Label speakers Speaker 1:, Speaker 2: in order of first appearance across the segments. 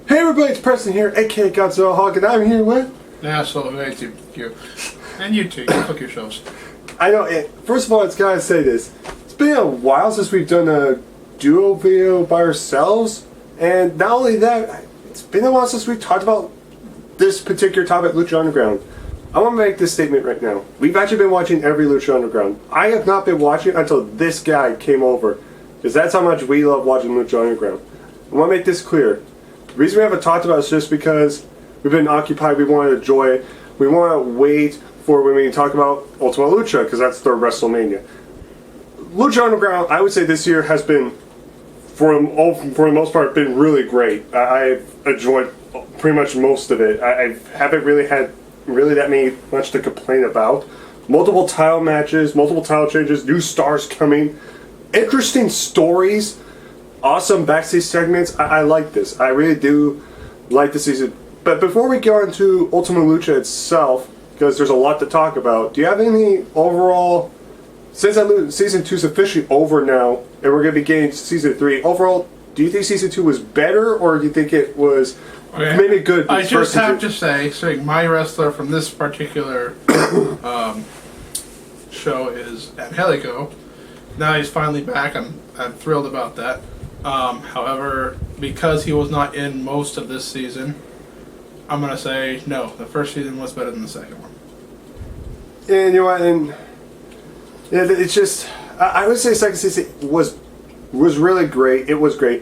Speaker 1: Hey everybody, it's Preston here, aka Godzilla Hawk, and I'm here with...
Speaker 2: Asshole, hey, you. And you too, you fuck yourselves.
Speaker 1: I know, first of all, it's gotta say this. It's been a while since we've done a duo video by ourselves, and not only that, it's been a while since we've talked about this particular topic, Lucha Underground. I want to make this statement right now. We've actually been watching every Lucha Underground. I have not been watching until this guy came over, because that's how much we love watching Lucha Underground. I want to make this clear. The reason we haven't talked about it is just because we've been occupied, we want to enjoy it. We want to wait for when we talk about Ultima Lucha, because that's their WrestleMania. Lucha Underground, I would say this year has been, for the most part, been really great. I've enjoyed pretty much most of it. I haven't really had that much to complain about. Multiple title matches, multiple title changes, new stars coming, interesting stories. Awesome backstage segments. I like this. I really do like the season. But before we go into Ultima Lucha itself, because there's a lot to talk about, do you have any overall, since Season 2 is officially over now, and we're going to be getting to Season 3, overall, do you think Season 2 was better, or do you think it was maybe good?
Speaker 2: I just have to say, my wrestler from this particular show is Angelico. Now he's finally back. I'm thrilled about that. However, because he was not in most of this season, I'm going to say no. The first season was better than the second one.
Speaker 1: And you know what? And yeah, it's just, I would say the second season was really great. It was great.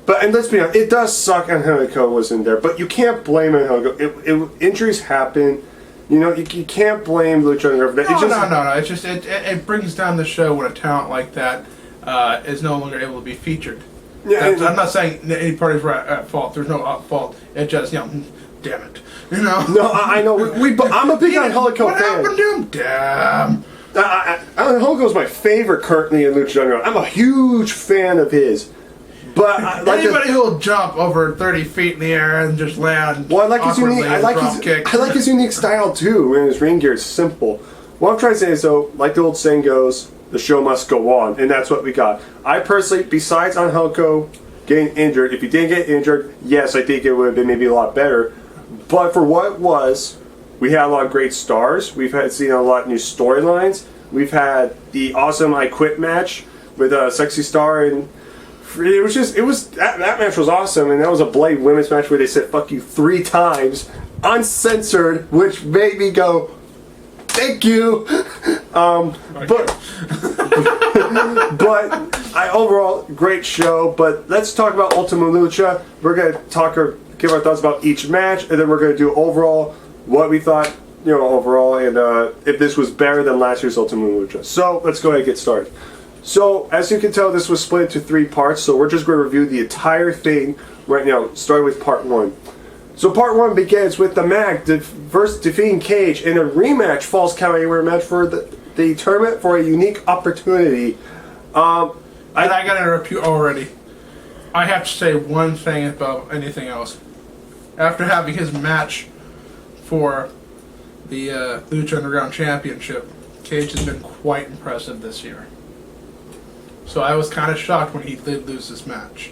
Speaker 1: But, and let's be honest, it does suck Angelico was in there. But you can't blame Angelico. Injuries happen. You know, you can't blame Lucha Underground for that.
Speaker 2: No. It's just, it brings down the show when a talent like that is no longer able to be featured. Yeah, I'm not saying any party's at fault. There's no fault. It just, damn it. You know?
Speaker 1: No, I know. I'm a big Angelico fan.
Speaker 2: What happened to him? Damn.
Speaker 1: Angelico's my favorite currently in Lucha Underground. I'm a huge fan of his. But
Speaker 2: anybody who'll jump over 30 feet in the air and just land.
Speaker 1: Well, I like his unique style too. And his ring gear is simple. What I'm trying to say is, though, like the old saying goes, the show must go on, and that's what we got. I personally, besides Angelico getting injured, if he didn't get injured, yes, I think it would have been maybe a lot better. But for what it was, we had a lot of great stars. We've seen a lot of new storylines. We've had the awesome I Quit match with a Sexy Star, and that match was awesome. And that was a Blade women's match where they said "fuck you" 3 times, uncensored, which made me go, "Thank you." But overall, great show. But let's talk about Ultima Lucha. We're going to give our thoughts about each match, and then we're going to do overall what we thought, overall, and if this was better than last year's Ultima Lucha. So let's go ahead and get started. So as you can tell, this was split into 3 parts. So we're just going to review the entire thing right now, starting with part 1. So part 1 begins with the Mag first defeating Cage in a rematch Falls Count Anywhere match for the tournament for a unique opportunity.
Speaker 2: I got to interrupt you already. I have to say one thing about anything else. After having his match for the Lucha Underground Championship, Cage has been quite impressive this year. So I was kind of shocked when he did lose this match.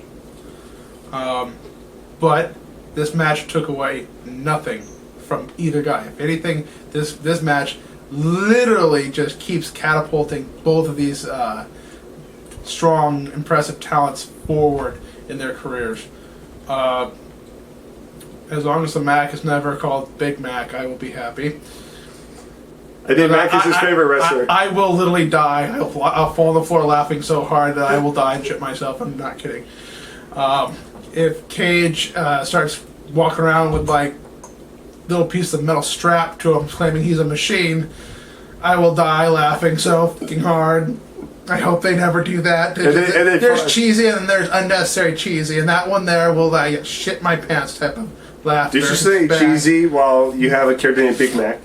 Speaker 2: But this match took away nothing from either guy. If anything, this match literally just keeps catapulting both of these strong, impressive talents forward in their careers. As long as the Mac is never called Big Mac, I will be happy.
Speaker 1: I think Mac is his favorite wrestler.
Speaker 2: I will literally die. I'll fall on the floor laughing so hard that I will die and shit myself. I'm not kidding. If Cage starts walking around with like little piece of metal strapped to him, claiming he's a machine, I will die laughing so fucking hard. I hope they never do that. There's cheesy and then there's unnecessary cheesy, and that one there will shit my pants type of laughter.
Speaker 1: Did you say cheesy while you have a character named Big Mac?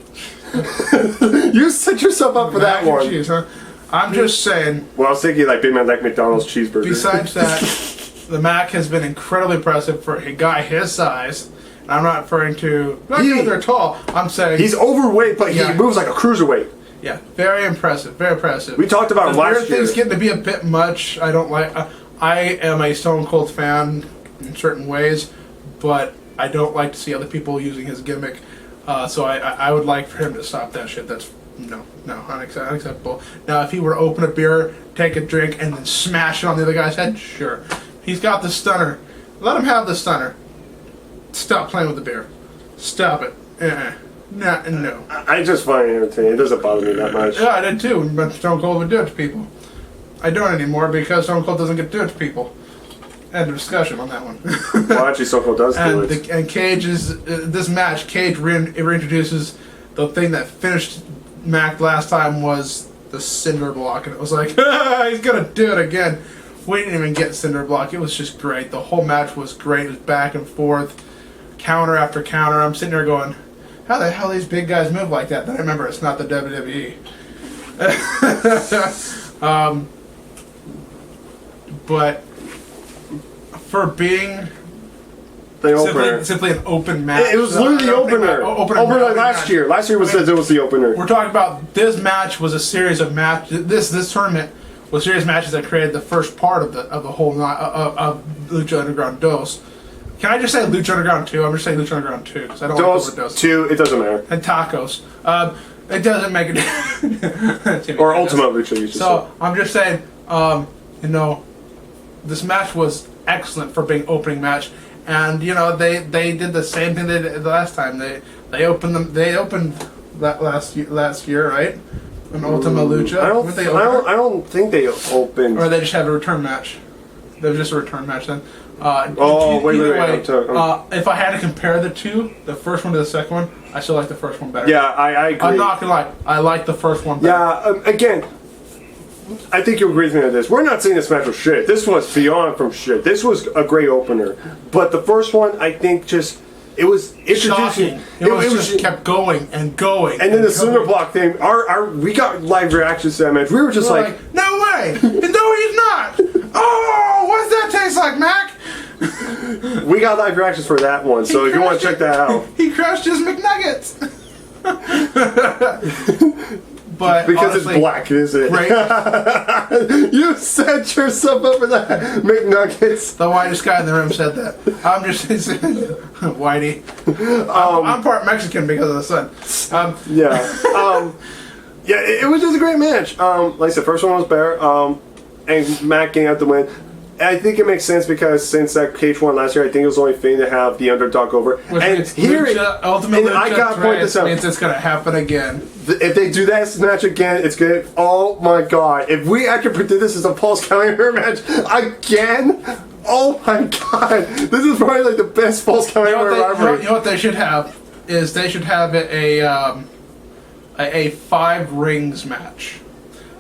Speaker 1: You set yourself up for that one.
Speaker 2: Cheese, huh? I'm just saying.
Speaker 1: Well, I was thinking like Big Mac, like McDonald's cheeseburger.
Speaker 2: Besides that, the Mac has been incredibly impressive for a guy his size. And I'm not referring to they're tall. I'm saying
Speaker 1: he's overweight, but he moves like a cruiserweight.
Speaker 2: Yeah, very impressive. Very impressive.
Speaker 1: We talked about last year.
Speaker 2: Things getting to be a bit much. I don't like. I am a Stone Cold fan in certain ways, but I don't like to see other people using his gimmick. So I would like for him to stop that shit. That's unacceptable. Now, if he were to open a beer, take a drink, and then smash it on the other guy's head, sure. He's got the stunner. Let him have the stunner. Stop playing with the beer. Stop it. No.
Speaker 1: I just find it entertaining. It doesn't bother me that much.
Speaker 2: Yeah, I did too, but Stone Cold would do it to people. I don't anymore because Stone Cold doesn't get to do it to people. End of discussion on that one.
Speaker 1: Well, actually, Stone Cold does do it.
Speaker 2: And Cage is this match. Cage reintroduces the thing that finished Mac last time was the cinder block, and it was like he's gonna do it again. We didn't even get cinder block. It was just great. The whole match was great. It was back and forth, counter after counter. I'm sitting there going, how the hell these big guys move like that? Then I remember it's not the WWE. But for being simply an open match,
Speaker 1: it was literally the opener. Opener last year. Last year was the opener.
Speaker 2: We're talking about this match was a series of matches. This tournament was series of matches that created the first part of the whole of Lucha Underground Dos. Can I just say Lucha Underground 2? I'm just saying Lucha Underground 2 because I don't like the word Dos.
Speaker 1: 2, it doesn't matter.
Speaker 2: And tacos. It doesn't make a difference.
Speaker 1: Or Ultima Lucha, you should say.
Speaker 2: I'm just saying, this match was excellent for being opening match, and they did the same thing they did the last time. They opened that last year, right? An Ultima Lucha.
Speaker 1: I don't think they opened.
Speaker 2: Or they just had a return match. They were just a return match then.
Speaker 1: Wait.
Speaker 2: If I had to compare the two, the first one to the second one, I still like the first one better.
Speaker 1: Yeah, I agree.
Speaker 2: I'm not gonna lie, I like the first one better.
Speaker 1: Yeah, again, I think you agree with me on this. We're not saying this match was shit. This was beyond from shit. This was a great opener. But the first one, I think it was introducing.
Speaker 2: It just kept going and going.
Speaker 1: And then the cinder block thing, we got live reactions to that match. We were just like,
Speaker 2: no way! No, he's not! Oh, what does that taste like, Mac?
Speaker 1: We got live reactions for that one, so if you want to check that out.
Speaker 2: He crushed his McNuggets! But
Speaker 1: because
Speaker 2: honestly,
Speaker 1: it's black, is it?
Speaker 2: Great.
Speaker 1: You set yourself up for that, McNuggets.
Speaker 2: The whitest guy in the room said that. I'm just saying, Whitey. I'm part Mexican because of the sun.
Speaker 1: It was just a great match. Like I said, first one was better, and Mac getting out the win. I think it makes sense because since that Cage won last year, I think it was only fitting to have the underdog over.
Speaker 2: Which means Ultimate Lucha
Speaker 1: I gotta point this out.
Speaker 2: Means it's gonna happen again.
Speaker 1: If they do that match again, it's good. Oh my god! If I could predict this as a Pulse Calendar match again, oh my god! This is probably like the best Pulse Calendar rivalry.
Speaker 2: You know what they should have is they should have it a 5 rings match.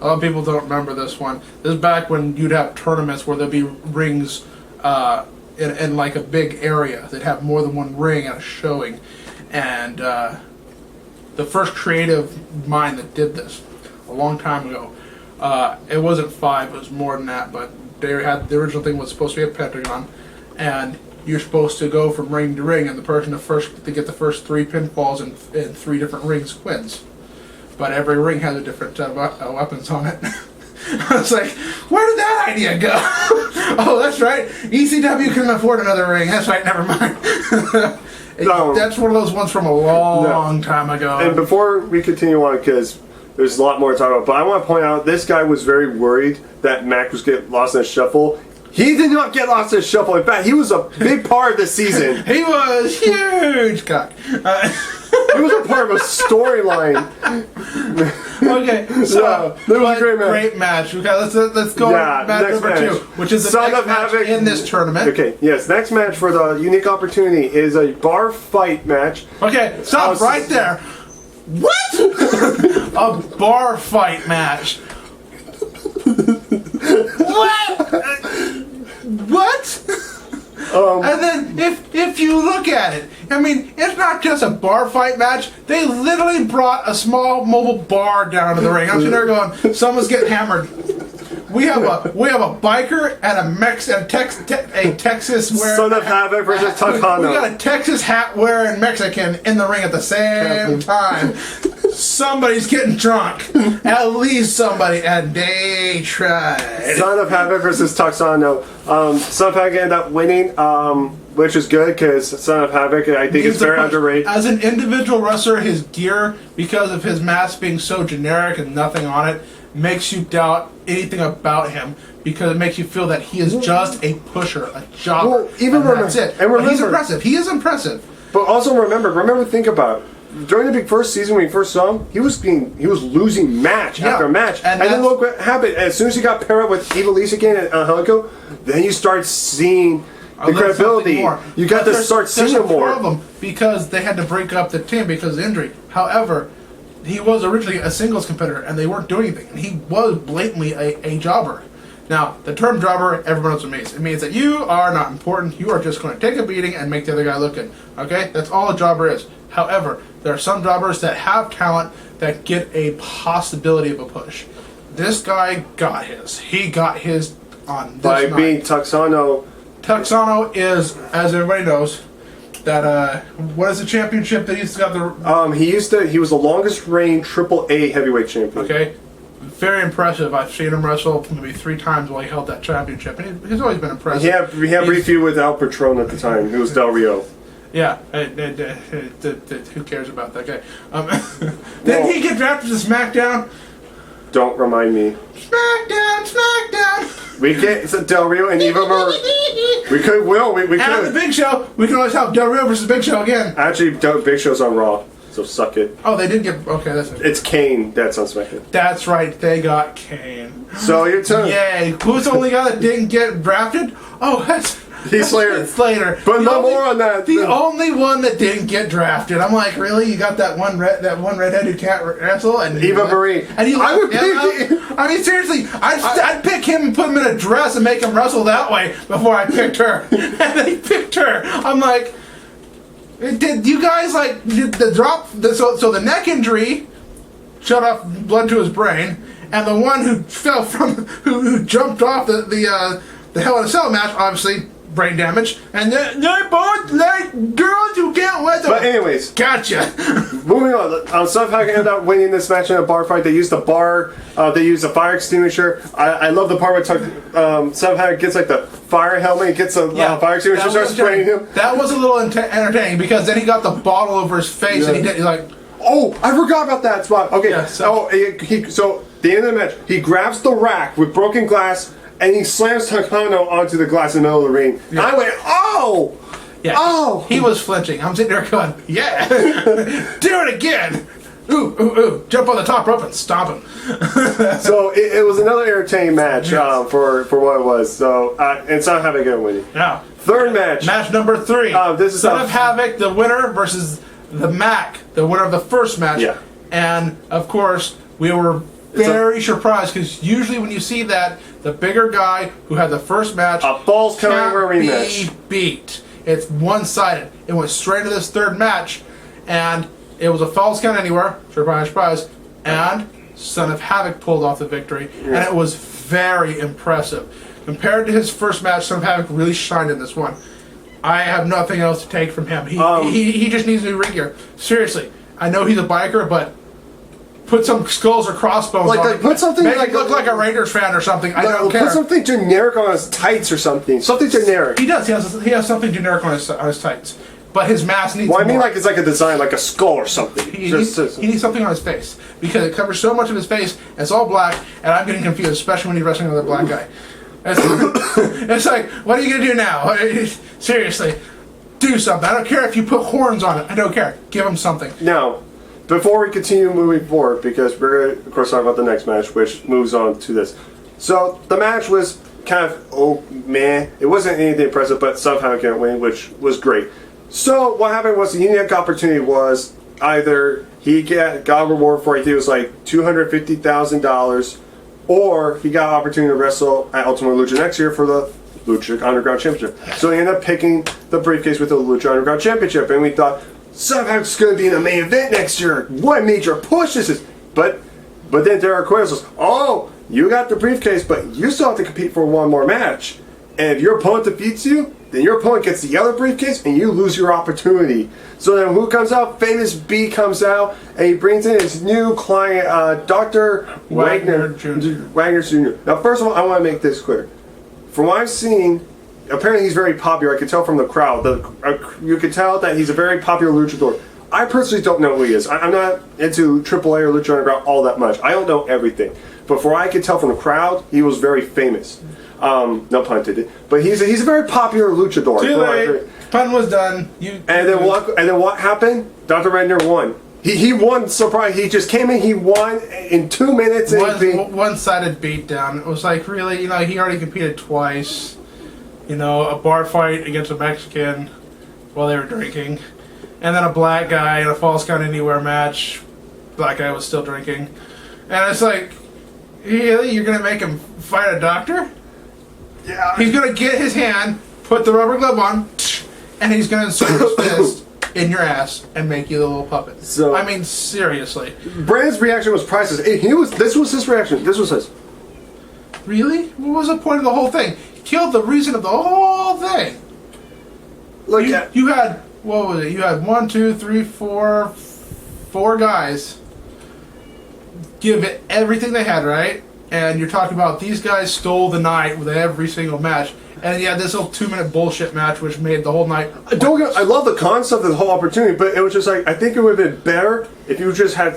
Speaker 2: A lot of people don't remember this one. This is back when you'd have tournaments where there'd be rings in like a big area. They'd have more than one ring at a showing. And the first creative mind that did this, a long time ago, it wasn't 5, it was more than that, but they had, the original thing was supposed to be a pentagon, and you're supposed to go from ring to ring, and the person to get the first 3 pinfalls in 3 different rings wins. But every ring has a different set of weapons on it. I was like, where did that idea go? Oh, that's right. ECW couldn't afford another ring. That's right, never mind. That's one of those ones from a long time ago.
Speaker 1: And before we continue on, because there's a lot more to talk about, but I want to point out this guy was very worried that Mac was getting lost in a shuffle. He did not get lost in a shuffle. In fact, he was a big part of the season.
Speaker 2: He was huge cock.
Speaker 1: He was a part of a storyline.
Speaker 2: Okay, so
Speaker 1: that was a great match.
Speaker 2: Great match. Okay, let's go to match number 2, which is the next match in this tournament.
Speaker 1: Okay, yes, next match for the unique opportunity is a bar fight match.
Speaker 2: Okay, stop right there. What? A bar fight match. What? And then if you look at it, I mean, it's not just a bar fight match. They literally brought a small mobile bar down to the ring. I'm sitting there going, someone's getting hammered. We have a biker and a Texas wearing
Speaker 1: Son of Havoc versus Takano.
Speaker 2: We got a Texas hat wearing Mexican in the ring at the same time. Somebody's getting drunk. At least somebody, and they tried.
Speaker 1: Son of Havoc versus Toxano. Son of Havoc ended up winning. which is good because Son of Havoc, I think, is very underrated.
Speaker 2: As an individual wrestler, his gear, because of his mask being so generic and nothing on it, makes you doubt anything about him because it makes you feel that he is just a pusher, a jobber. Well,
Speaker 1: even
Speaker 2: that's it. And remember, he's impressive. He is impressive.
Speaker 1: But also remember, think about it. During the big first season when we first saw him, he was losing match after match. And then look what happened. As soon as he got paired up with Ivelisse again and Angelico, then you start seeing the credibility. You got to start seeing him more.
Speaker 2: Problem because they had to break up the team because of injury. However, he was originally a singles competitor and they weren't doing anything. And he was blatantly a jobber. Now, the term jobber, everyone knows what it means. It means that you are not important. You are just going to take a beating and make the other guy look good. Okay? That's all a jobber is. However, there are some jobbers that have talent that get a possibility of a push. This guy got his. He got his on this
Speaker 1: by
Speaker 2: night.
Speaker 1: Being Texano.
Speaker 2: Texano is, as everybody knows, that what is the championship that he's got the?
Speaker 1: He was the longest reigning AAA heavyweight champion.
Speaker 2: Okay. Very impressive. I've seen him wrestle maybe 3 times while he held that championship, and he's always been impressive.
Speaker 1: We had a brief feud with Al Patron at the time, who was Del Rio.
Speaker 2: Yeah, who cares about that guy? Didn't he get drafted to SmackDown?
Speaker 1: Don't remind me.
Speaker 2: SmackDown.
Speaker 1: We get Del Rio and Eva Marie. We could.
Speaker 2: And the Big Show. We can always have Del Rio versus Big Show again.
Speaker 1: Actually, Big Show's on Raw. So suck it.
Speaker 2: Oh, they did get... Okay, that's it.
Speaker 1: It's Kane that's on SmackDown.
Speaker 2: That's right, they got Kane.
Speaker 1: So you're telling...
Speaker 2: Yay. Who's the only guy that didn't get drafted? Oh, that's...
Speaker 1: Heath Slater.
Speaker 2: Slater.
Speaker 1: But no more on that.
Speaker 2: The only one that didn't get drafted. I'm like, really? You got that one redhead who can't wrestle? And
Speaker 1: Eva Marie.
Speaker 2: And I would pick... I mean, seriously, I'd pick him and put him in a dress and make him wrestle that way before I picked her. And they picked her. I'm like... Did you guys did the drop? So the neck injury shut off blood to his brain, and the one who fell from who jumped off the Hell in a Cell match, obviously brain damage, and they're both like girls who can't let them.
Speaker 1: But anyways,
Speaker 2: gotcha.
Speaker 1: Moving on. Somehow ended up winning this match in a bar fight. They used the bar. They used a fire extinguisher. I love the part where somehow gets the fire helmet, gets a fire extinguisher, starts spraying him.
Speaker 2: That was a little entertaining because then he got the bottle over his face and he's like,
Speaker 1: oh, I forgot about that spot. Okay,
Speaker 2: yeah, so
Speaker 1: the end of the match, he grabs the rack with broken glass and he slams Takano onto the glass in the middle of the ring. Yeah. And I went, oh!
Speaker 2: Yeah.
Speaker 1: Oh!
Speaker 2: He was flinching. I'm sitting there going, yeah! Do it again! Ooh. Jump on the top rope and stomp him.
Speaker 1: So it was another entertaining match for what it was. So, and Son of Havoc got winning.
Speaker 2: Now,
Speaker 1: third match.
Speaker 2: Match number 3.
Speaker 1: This is
Speaker 2: Son of Havoc, the winner, versus the Mac, the winner of the first match.
Speaker 1: Yeah.
Speaker 2: And, of course, we were very surprised because usually when you see that, the bigger guy who had the first match
Speaker 1: a Falls Count Anywhere
Speaker 2: rematch be beat. It's one-sided. It went straight to this third match, and it was a Falls Count Anywhere, surprise, and Son of Havoc pulled off the victory, and it was very impressive. Compared to his first match, Son of Havoc really shined in this one. I have nothing else to take from him. He just needs new ring gear. Seriously, I know he's a biker, but put some skulls or crossbones on it.
Speaker 1: Put something
Speaker 2: Make it look like a Raiders fan or something. I don't care.
Speaker 1: Put something generic on his tights or something. Something generic.
Speaker 2: He does. He has something generic on his tights. But his mask needs more.
Speaker 1: I mean it's like a design, like a skull or something.
Speaker 2: He needs something on his face. Because it covers so much of his face, and it's all black, and I'm getting confused, especially when he's wrestling with a black guy. It's like, what are you going to do now? Seriously. Do something. I don't care if you put horns on it. I don't care. Give him something.
Speaker 1: Now, before we continue moving forward, because we're going to, of course, talk about the next match, which moves on to this. So, the match was kind of, it wasn't anything impressive, but somehow can't win, which was great. So, what happened was the unique opportunity was either he got a reward for, I think it was like $250,000, or he got an opportunity to wrestle at Ultima Lucha next year for the Lucha Underground Championship. So he ended up picking the briefcase with the Lucha Underground Championship, and we thought, somehow it's going to be in the main event next year. What major push this is? But then Derek Quayles says, oh, you got the briefcase, but you still have to compete for one more match. And if your opponent defeats you, then your opponent gets the other briefcase, and you lose your opportunity. So then who comes out? Famous B comes out, and he brings in his new client, Dr. Wagner Jr. Now, first of all, I want to make this clear. From what I've seen, apparently he's very popular. I could tell from the crowd. You could tell that he's a very popular luchador. I personally don't know who he is. I'm not into AAA or Lucha Underground all that much. I don't know everything. But for what I could tell from the crowd, he was very famous. No pun intended. But he's a very popular luchador.
Speaker 2: Too late. Pun was done.
Speaker 1: And then what happened? Dr. Redner won. He won. Surprise! He just came in. He won in 2 minutes.
Speaker 2: One-sided beatdown. It was like, really, he already competed twice. A bar fight against a Mexican while they were drinking, and then a black guy in a false count anywhere match. Black guy was still drinking, and it's like, really, you're gonna make him fight a doctor?
Speaker 1: Yeah.
Speaker 2: He's gonna get his hand, put the rubber glove on, and he's gonna insert his fist in your ass and make you the little puppet. So, I mean, seriously.
Speaker 1: Brandon's reaction was priceless. This was his reaction. This was his.
Speaker 2: Really? What was the point of the whole thing? He killed the reason of the whole thing.
Speaker 1: Look,
Speaker 2: you had, what was it? You had 1, 2, 3, 4 guys give it everything they had, right? And you're talking about these guys stole the night with every single match. And you had this little 2-minute bullshit match which made the whole night.
Speaker 1: I love the concept of the whole opportunity, but it was just like, I think it would have been better if you just had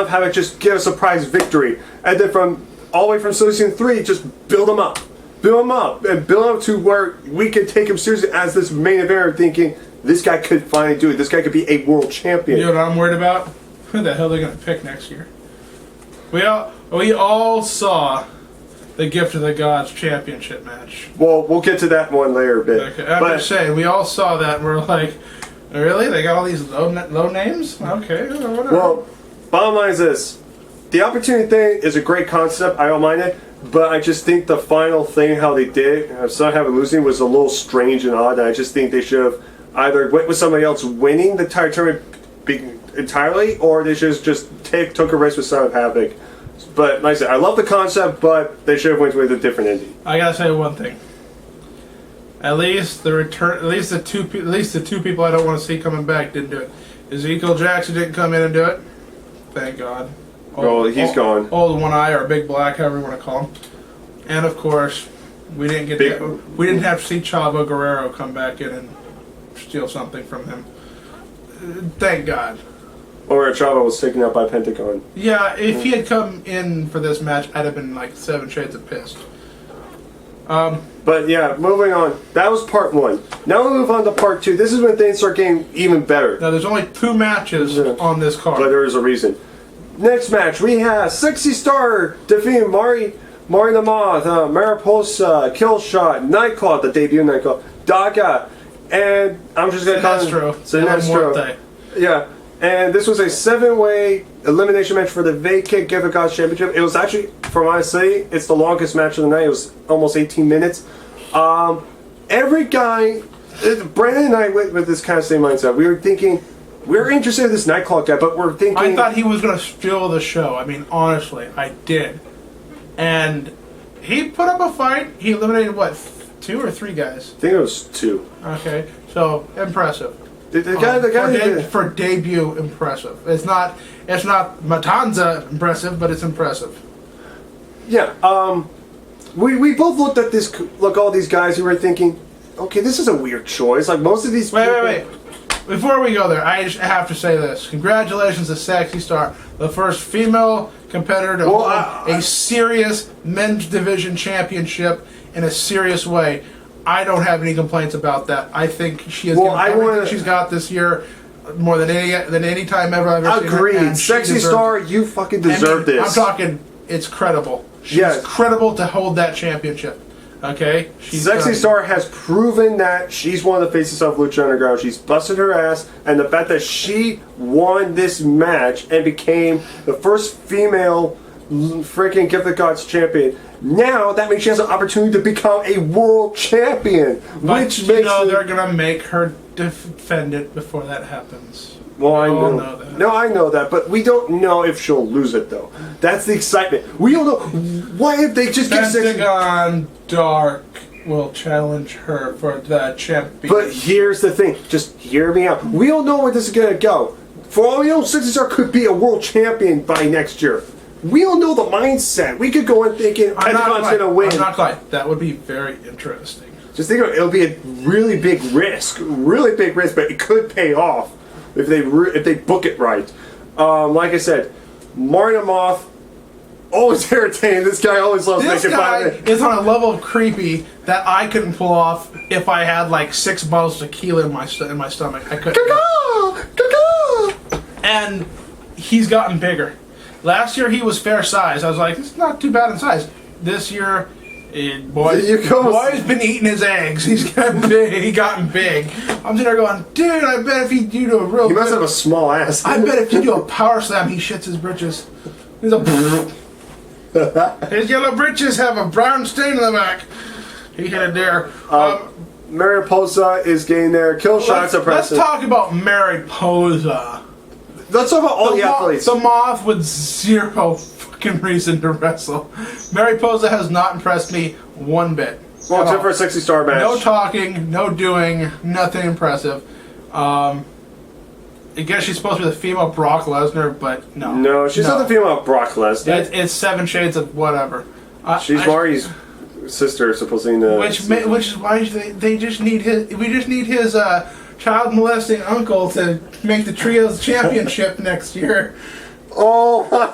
Speaker 1: have it just give a surprise victory. And then all the way from Season 3, just build them up. Build them up. And build them up to where we could take him seriously as this main eventer, thinking, this guy could finally do it. This guy could be a world champion.
Speaker 2: You know what I'm worried about? Who the hell are they going to pick next year? We all saw the Gift of the Gods championship match.
Speaker 1: Well, we'll get to that one later a bit.
Speaker 2: Okay, I'm just saying, we all saw that and we're like, really? They got all these low names? Okay, whatever.
Speaker 1: Well, bottom line is this. The opportunity thing is a great concept. I don't mind it. But I just think the final thing, how they did it, somehow losing, was a little strange and odd. I just think they should have either went with somebody else winning the entire tournament entirely, or they should have just took a risk with Son of Havoc. But like I said, I love the concept, but they should have went with a different ending.
Speaker 2: I gotta say one thing. At least the two people I don't want to see coming back didn't do it. Ezekiel Jackson didn't come in and do it. Thank God.
Speaker 1: He's gone.
Speaker 2: Old One Eye, or Big Black, however you want to call him. And of course, we didn't have to see Chavo Guerrero come back in and steal something from him. Thank God.
Speaker 1: Or Chavo was taken out by Pentagon.
Speaker 2: Yeah, if he had come in for this match, I'd have been like 7 shades of pissed.
Speaker 1: But yeah, moving on. That was part 1. Now we move on to part 2. This is when things start getting even better.
Speaker 2: Now there's only 2 matches on this card.
Speaker 1: But there is a reason. Next match, we have Sexy Star defeating Mari the Moth, Mariposa, Killshot, Nightclub, the debut Nightclub, Daga, and I'm just going to call him Sinestro. Yeah, and this was a 7-way elimination match for the vacant Gift of Gods Championship. It was actually, from what I say, it's the longest match of the night. It was almost 18 minutes. Every guy, Brandon and I went with this kind of same mindset. We were thinking, we're interested in this Nightclub guy, but we're thinking...
Speaker 2: I thought he was going to steal the show. I mean, honestly, I did. And he put up a fight. He eliminated, what, 2 or 3 guys?
Speaker 1: I think it was 2.
Speaker 2: Okay, so impressive.
Speaker 1: The guy
Speaker 2: for debut, impressive. It's not Matanza impressive, but it's impressive.
Speaker 1: Yeah. We both looked at all these guys, and we were thinking, okay, this is a weird choice. Like most of these.
Speaker 2: Wait. Before we go there, I just have to say this. Congratulations to Sexy Star, the first female competitor to hold a serious men's division championship in a serious way. I don't have any complaints about that. I think she has given everything she's got this year more than any time ever I've ever seen her.
Speaker 1: Agreed. Sexy Star, you fucking deserve this.
Speaker 2: I'm talking, it's credible. She's credible to hold that championship. Okay?
Speaker 1: Sexy Star has proven that she's one of the faces of Lucha Underground. She's busted her ass, and the fact that she won this match and became the first female freaking Gift of Gods champion. Now that means she has an opportunity to become a world champion, which makes
Speaker 2: they're gonna make her defend it before that happens.
Speaker 1: Well, I know that. No, I know that, but we don't know if she'll lose it though. That's the excitement. We don't know. What if they just get
Speaker 2: Pentagon Dark will challenge her for the champion?
Speaker 1: But here's the thing. Just hear me out. We don't know where this is gonna go. For all we know, Sexy Star could be a world champion by next year. We don't know the mindset. We could go in thinking Pentagon's going to win.
Speaker 2: I'm not quite. That would be very interesting.
Speaker 1: just think of it, it'll be a really big risk, but it could pay off if they book it right. Like I said, Marty the Moth, always irritating. This guy always loves
Speaker 2: this
Speaker 1: making
Speaker 2: guy
Speaker 1: fun of it.
Speaker 2: is on a level of creepy that I couldn't pull off if I had like 6 bottles of tequila in my stomach. I couldn't. And he's gotten bigger. Last year he was fair size. I was like, it's not too bad in size. This year, boy's been eating his eggs. He's gotten big. He gotten big. I'm sitting there going, dude, I bet if you do a real.
Speaker 1: He must have a small ass.
Speaker 2: I bet if you do a power slam, he shits his britches. He's a. His yellow britches have a brown stain in the back. He hit it there.
Speaker 1: Mariposa is getting there. Kill shots impressive.
Speaker 2: Let's talk about Mariposa.
Speaker 1: Let's talk about all the athletes.
Speaker 2: The Moth with 0 fucking reason to wrestle. Mariposa has not impressed me one bit.
Speaker 1: Well, except for a 60-star match.
Speaker 2: No talking, no doing, nothing impressive. I guess she's supposed to be the female Brock Lesnar, but no.
Speaker 1: No, she's not the female Brock Lesnar.
Speaker 2: It's 7 shades of whatever.
Speaker 1: She's Marty's sister, supposedly.
Speaker 2: Which is why they just need his. We just need his child molesting uncle to make the trios championship next year.
Speaker 1: Oh my god!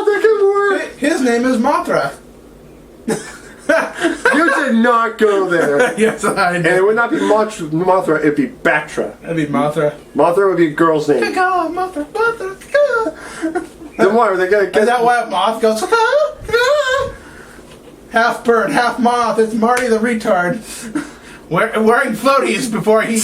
Speaker 1: That could work.
Speaker 2: His name is Mothra.
Speaker 1: You did not go there.
Speaker 2: Yes, I did.
Speaker 1: And it would not be Mothra, it'd be Batra.
Speaker 2: That'd be Mothra.
Speaker 1: Mothra would be a girl's name.
Speaker 2: Mothra.
Speaker 1: Then why are they gonna get?
Speaker 2: Is that why a moth goes? Half bird, half moth. It's Marty the retard. Wearing floaties before he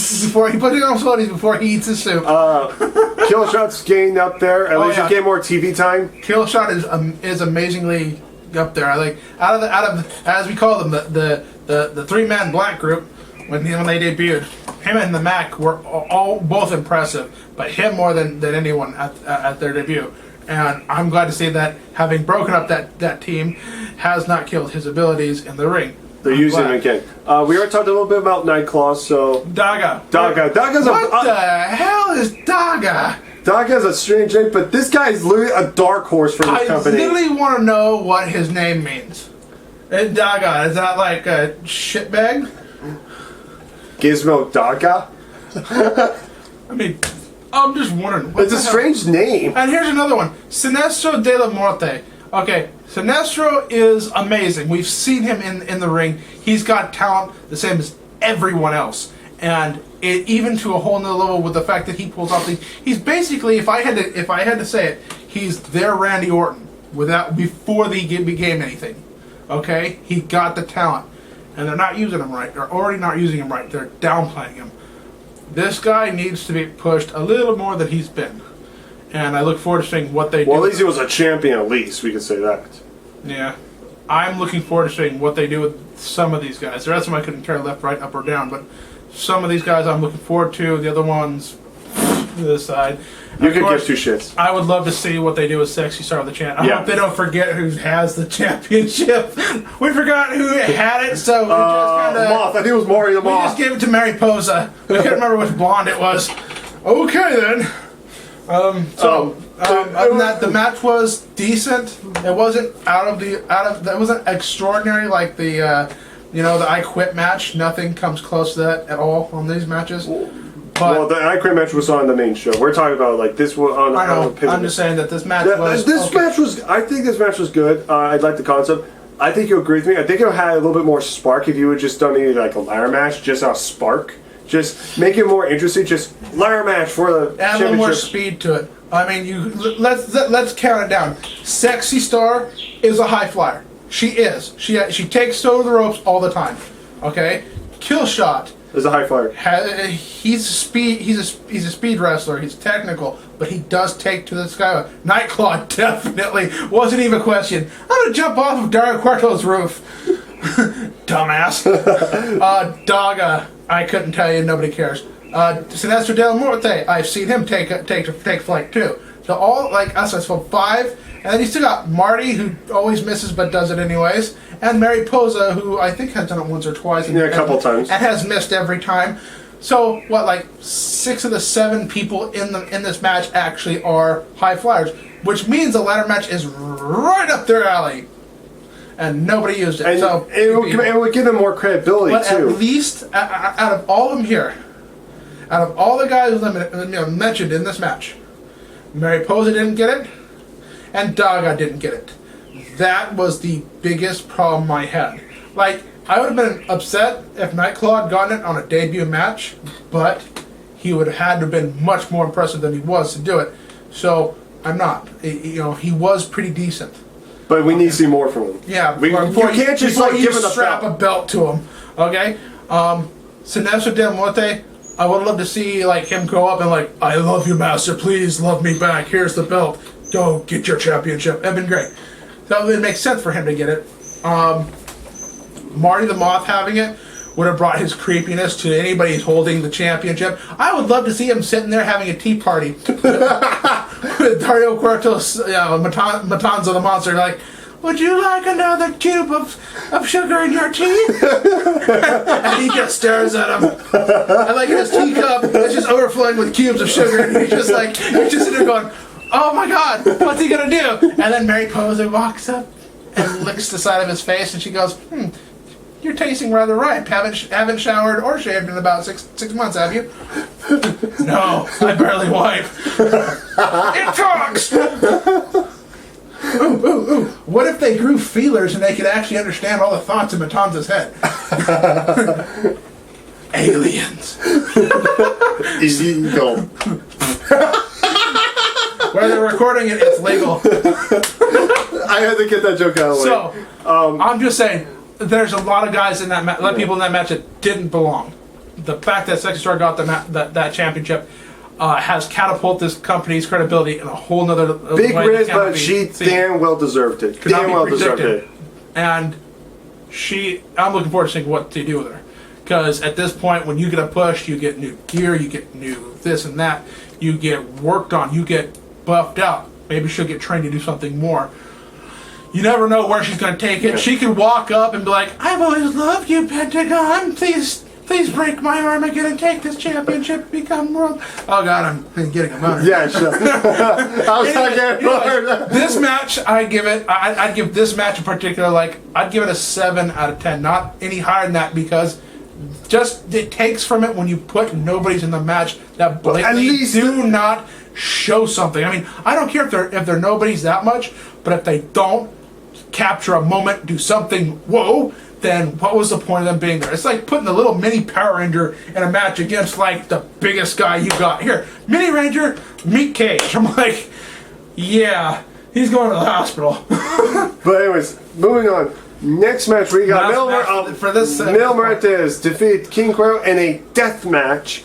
Speaker 2: putting on floaties before he eats his soup.
Speaker 1: Killshot's gained up there. At least you get more TV time.
Speaker 2: Killshot is amazingly up there. I like out of as we call them the 3-man black group when they debuted. Him and the Mac were both impressive, but him more than anyone at their debut. And I'm glad to see that having broken up that team has not killed his abilities in the ring.
Speaker 1: They're using him again. We already talked a little bit about Nightclaw, so...
Speaker 2: Daga.
Speaker 1: What
Speaker 2: the hell is Daga?
Speaker 1: Daga's a strange name, but this guy is literally a dark horse for this company.
Speaker 2: I literally want to know what his name means. Daga, is that like a shitbag?
Speaker 1: Gizmo Daga?
Speaker 2: I mean, I'm just wondering.
Speaker 1: It's a strange name.
Speaker 2: And here's another one. Sinestro de la Muerte. Okay, Sinestro is amazing. We've seen him in the ring. He's got talent the same as everyone else. And even to a whole nother level with the fact that he pulls off things. He's basically, if I had to say it, he's their Randy Orton before they became anything. Okay? He got the talent. And they're not using him right. They're already not using him right. They're downplaying him. This guy needs to be pushed a little more than he's been. And I look forward to seeing what they do.
Speaker 1: Well, at least he was a champion, at least. We could say that.
Speaker 2: Yeah. I'm looking forward to seeing what they do with some of these guys. The rest of them I couldn't care left, right, up, or down. But some of these guys I'm looking forward to. The other ones, to the side.
Speaker 1: You could give 2 shits.
Speaker 2: I would love to see what they do with Sexy Star of the Champ. I hope they don't forget who has the championship. We forgot who had it, so we just kind of...
Speaker 1: Moth. I think it was Marty the Moth.
Speaker 2: We just gave it to Mariposa. We couldn't remember which blonde it was. Okay, then. Other than that, the match was decent. It wasn't that wasn't extraordinary like the the I Quit match. Nothing comes close to that at all on these matches. But
Speaker 1: the I Quit match was on the main show. We're talking about like this was on.
Speaker 2: I know. I'm just saying that this match was.
Speaker 1: Match was. I think this match was good. I like the concept. I think you agree with me. I think it had a little bit more spark if you would just done maybe like a ladder match, just a spark. Just make it more interesting. Just ladder match for the
Speaker 2: add a little more speed to it. I mean, let's count it down. Sexy Star is a high flyer. She is. She takes to the ropes all the time. Okay, Killshot
Speaker 1: is a high flyer.
Speaker 2: He's a speed wrestler. He's technical, but he does take to the sky. Nightclaw definitely wasn't even a question. I'm gonna jump off of Dario Cuarto's roof. Dumbass. Daga, I couldn't tell you. Nobody cares. Sinestro de la Muerte, I've seen him take flight too. So all like us, that's 5, and then you still got Marty, who always misses but does it anyways, and Mariposa, who I think has done it once or twice.
Speaker 1: A couple times.
Speaker 2: And has missed every time. So what, like 6 of the 7 people in this match actually are high flyers, which means the ladder match is right up their alley. and nobody used it.
Speaker 1: And
Speaker 2: So
Speaker 1: it would give them more credibility
Speaker 2: but
Speaker 1: too.
Speaker 2: at least out of all of them here, out of all the guys mentioned in this match, Mariposa didn't get it, and Daga didn't get it. That was the biggest problem I had. Like, I would have been upset if Nightclaw had gotten it on a debut match, but he would have had to have been much more impressive than he was to do it. So I'm not. You know, he was pretty decent.
Speaker 1: But we need to see more from him.
Speaker 2: Yeah,
Speaker 1: you can't just like give him a
Speaker 2: strap
Speaker 1: belt.
Speaker 2: a belt to him. Okay, Sinestro Del Monte. I would love to see like him go up and like, I love you, master. Please love me back. Here's the belt. Go get your championship. That'd been great. So it makes sense for him to get it. Marty the Moth having it would have brought his creepiness to anybody who's holding the championship. I would love to see him sitting there having a tea party with Dario Cuartos, Matanza the Monster, like, would you like another cube of sugar in your tea? And he just stares at him. And like in his teacup, it's just overflowing with cubes of sugar, and he's just sitting there going, oh my God, what's he gonna do? And then Mariposa walks up and licks the side of his face, and she goes, you're tasting rather ripe. Haven't showered or shaved in about six months, have you? No, I barely wipe. It talks! Ooh. What if they grew feelers and they could actually understand all the thoughts in Matanza's head? Aliens.
Speaker 1: Illegal.
Speaker 2: Where they're recording it, it's legal.
Speaker 1: I had to get that joke out of the way.
Speaker 2: So, I'm just saying, there's a lot of guys in that people in that match that didn't belong. The fact that Sexy Star got that championship has catapulted this company's credibility in a whole nother
Speaker 1: Big
Speaker 2: way.
Speaker 1: risk, but she damn well deserved it. Damn well deserved it.
Speaker 2: And I'm looking forward to seeing what they do with her. Because at this point, when you get a push, you get new gear, you get new this and that, you get worked on, you get buffed out. Maybe she'll get trained to do something more. You never know where she's going to take it. Yeah. She could walk up and be like, I've always loved you, Pentagon. Please break my arm again and take this championship, become world. Oh God, I'm getting a boner.
Speaker 1: Yeah, sure. I was not getting bored.
Speaker 2: This match, I'd give this match in particular, like, I'd give it a 7 out of 10. Not any higher than that, because just it takes from it when you put nobodies in the match that blatantly do not show something. I mean, I don't care if they're nobodies that much, but if they don't capture a moment, do something, whoa, then what was the point of them being there? It's like putting a little mini Power Ranger in a match against like the biggest guy you got. Here, Mini Ranger, meet Cage. I'm like, yeah, he's going to the hospital.
Speaker 1: But anyways, moving on. Next match we got Mil Martinez defeat King Cuero in a death match.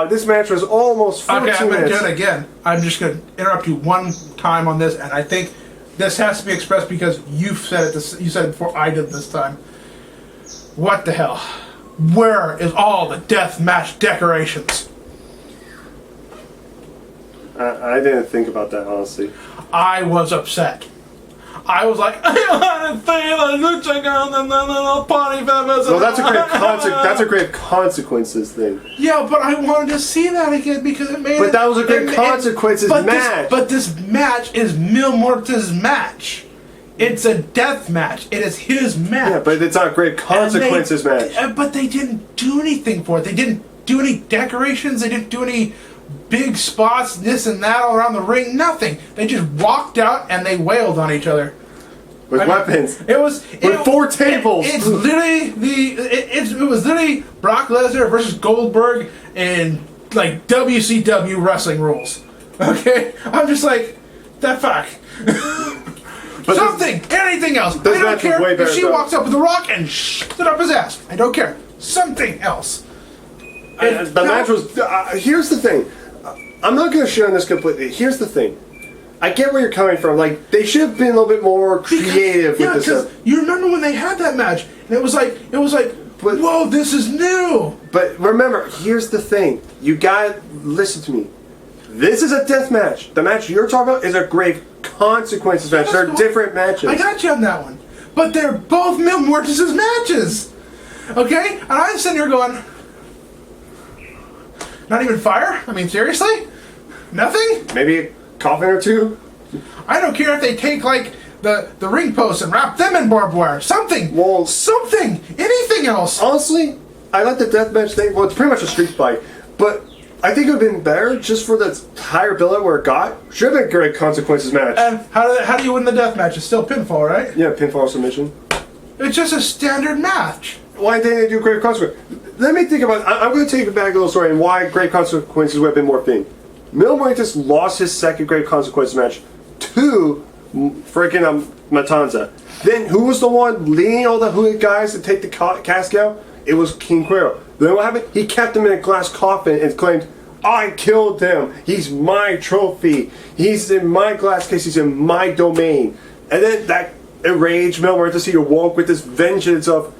Speaker 1: This match was almost 14 minutes.
Speaker 2: Okay, I'm going to do it again. I'm just going to interrupt you one time on this, and I think this has to be expressed because you said it. You said it before I did this time. What the hell? Where is all the death match decorations?
Speaker 1: I didn't think about that, honestly.
Speaker 2: I was upset. I was like, I want to see the Lucha girl and the little party members.
Speaker 1: Well, that's a great consequences thing.
Speaker 2: Yeah, but I wanted to see that again because it made.
Speaker 1: But that was a great consequences match.
Speaker 2: But this match is Mil Muertes' match. It's a death match. It is his match.
Speaker 1: Yeah, but it's not a great consequences match.
Speaker 2: But they didn't do anything for it. They didn't do any decorations. They didn't do any big spots, this and that all around the ring. Nothing. They just walked out and they wailed on each other
Speaker 1: with weapons.
Speaker 2: It was
Speaker 1: with 4 tables.
Speaker 2: It's literally it was literally Brock Lesnar versus Goldberg in like WCW wrestling rules. Okay, I'm just like, that fuck. But something, anything else. I don't care if she walks up with The Rock and stood up his ass. I don't care. Something else.
Speaker 1: The match was. Here's the thing. I'm not going to shit on this completely. Here's the thing. I get where you're coming from. Like, they should have been a little bit more creative with this stuff.
Speaker 2: You remember when they had that match, and it was like, whoa, this is new.
Speaker 1: But remember, here's the thing. You got to listen to me. This is a death match. The match you're talking about is a grave consequences match. They're different matches.
Speaker 2: I got you on that one. But they're both Mil Muertes' matches. Okay? And I'm sitting here going, not even fire? I mean, seriously? Nothing?
Speaker 1: Maybe a coffin or two?
Speaker 2: I don't care if they take, like, the ring posts and wrap them in barbed wire. Something.
Speaker 1: Well,
Speaker 2: something. Anything else.
Speaker 1: Honestly, I like the deathmatch thing. Well, it's pretty much a street fight, but I think it would have been better just for the higher build where it got. Should have been a great consequences match.
Speaker 2: And how do you win the death match? It's still pinfall, right?
Speaker 1: Yeah, pinfall submission.
Speaker 2: It's just a standard match.
Speaker 1: Why didn't they do great consequences? Let me think about it. I'm going to take it back a little story and why great consequences would have been more thing. Mil Muertes lost his second great consequences match to freaking Matanza. Then who was the one leading all the hood guys to take the casket out? It was King Cuero. Then what happened? He kept him in a glass coffin and claimed, I killed him. He's my trophy. He's in my glass case. He's in my domain. And then that enraged Mil Muertes. He awoke with this vengeance of,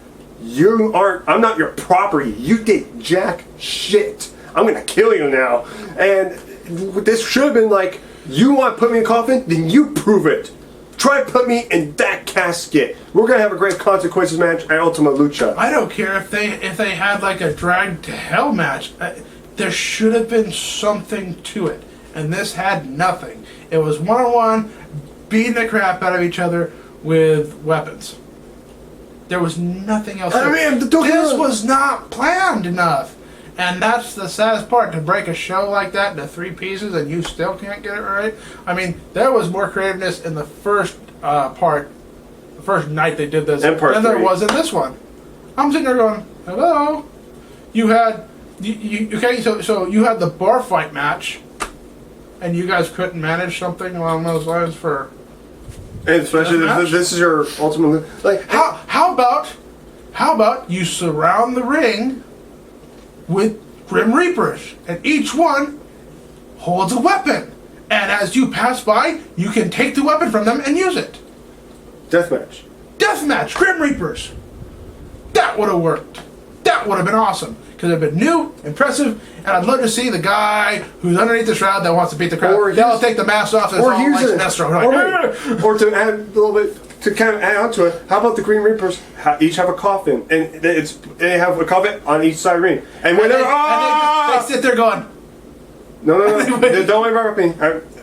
Speaker 1: I'm not your property. You did jack shit. I'm going to kill you now. And this should have been like, you want to put me in a coffin? Then you prove it. Try to put me in that casket. We're gonna have a great consequences match at Ultima Lucha.
Speaker 2: I don't care if they had like a drag to hell match. There should have been something to it, and this had nothing. It was 1-on-1, beating the crap out of each other with weapons. There was nothing else.
Speaker 1: I mean,
Speaker 2: this was not planned enough. And that's the saddest part, to break a show like that into 3 pieces and you still can't get it right. I mean, there was more creativeness in the first part, the first night they did this, than there was in this one. I'm sitting there going, hello? You had, okay, so you had the bar fight match, and you guys couldn't manage something along those lines for...
Speaker 1: And especially this is your ultimate... Like,
Speaker 2: how about you surround the ring with Grim Reapers, and each one holds a weapon, and as you pass by, you can take the weapon from them and use it. Deathmatch, Grim Reapers. That would have worked. That would have been awesome, because it would have been new, impressive, and I'd love to see the guy who's underneath the shroud that wants to beat the crowd. They'll take the mask off and it's all like Sinestro.
Speaker 1: Or to add a little bit, to kind of add on to it, how about the Green Reapers each have a coffin, and they have a coffin on each side of the ring, and whenever
Speaker 2: they sit there going,
Speaker 1: no, don't worry about me.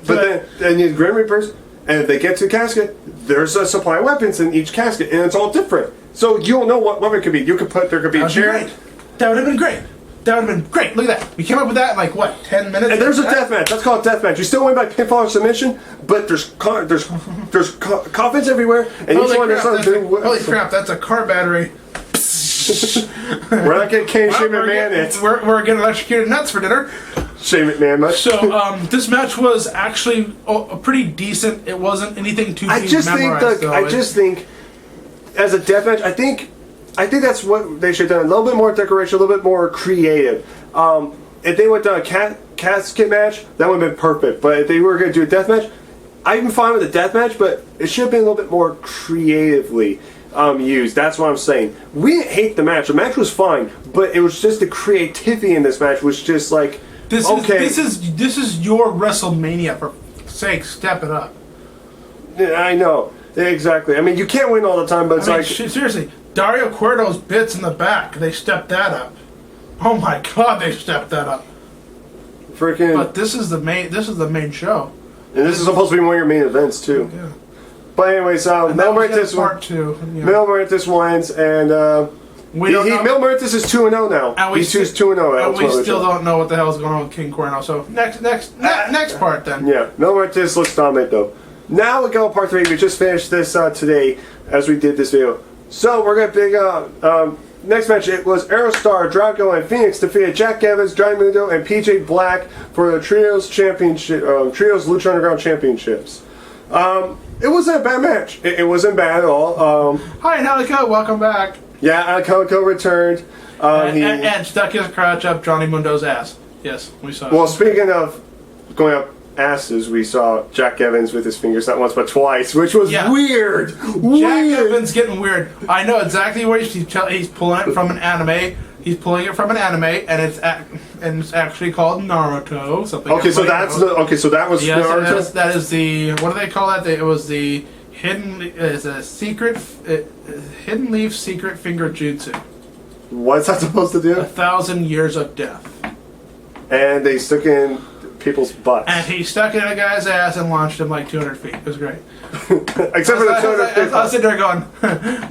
Speaker 1: But then you Grim Reapers, and if they get to the casket, there's a supply of weapons in each casket, and it's all different. So you don't know what weapon it could be. There could be a chair.
Speaker 2: That would have been great. That would have been great. Look at that. We came up with that in like, what, 10 minutes?
Speaker 1: And there's a death match. That's called a death match. You still win by pinfall or submission, but there's coffins everywhere, and each one there's something.
Speaker 2: Holy crap, that's a car battery.
Speaker 1: We're not getting Shane McMahon.
Speaker 2: We're getting electrocuted nuts for dinner.
Speaker 1: Shane McMahon much.
Speaker 2: So this match was actually pretty decent. It wasn't anything too memorized.
Speaker 1: I just think, as a death match, I think that's what they should have done. A little bit more decoration, a little bit more creative. If they went to a casket match, that would have been perfect. But if they were going to do a death match, I'd been fine with a death match, but it should have been a little bit more creatively used. That's what I'm saying. We didn't hate the match. The match was fine, but it was just the creativity in this match was just like,
Speaker 2: this is your WrestleMania, for sake, step it up.
Speaker 1: Yeah, I know. Exactly. I mean, you can't win all the time, but it's like...
Speaker 2: Seriously, Dario Cuerno's bits in the back, they stepped that up. Oh my god, they stepped that up.
Speaker 1: Freaking...
Speaker 2: But this is the main show.
Speaker 1: And this is supposed to be one of your main events, too.
Speaker 2: Yeah.
Speaker 1: But anyways, Mil Muertes wins, and Mil Muertes is 2-0 now.
Speaker 2: And
Speaker 1: he's 2-0.
Speaker 2: And we still don't know what the hell is going on with King Cuerno. So next part then.
Speaker 1: Yeah, Mil Muertes looks dominant though. Now we go to part 3. We just finished this today as we did this video. So we're gonna next match. It was Aerostar, Drago, and Phoenix defeated Jack Evans, Johnny Mundo, and PJ Black for the Trios Championship, Trios Lucha Underground Championships. It wasn't a bad match. It wasn't bad at all.
Speaker 2: Hi, Angelico, welcome back.
Speaker 1: Yeah, Angelico returned.
Speaker 2: And stuck his crotch up Johnny Mundo's ass. Yes, we saw it.
Speaker 1: Well, speaking of going up asses, we saw Jack Evans with his fingers not once but twice, which was weird.
Speaker 2: Jack Evans getting weird. I know exactly where he's pulling it from an anime. He's pulling it from an anime, and it's actually called Naruto.
Speaker 1: Okay, so that was Naruto.
Speaker 2: That is the, what do they call that? It was the hidden leaf secret finger jutsu.
Speaker 1: What's that supposed to do?
Speaker 2: 1,000 years of death.
Speaker 1: And they stuck in people's butts.
Speaker 2: And he stuck it in a guy's ass and launched him like 200 feet. It was great.
Speaker 1: Except for the 200 feet.
Speaker 2: I was sitting there going,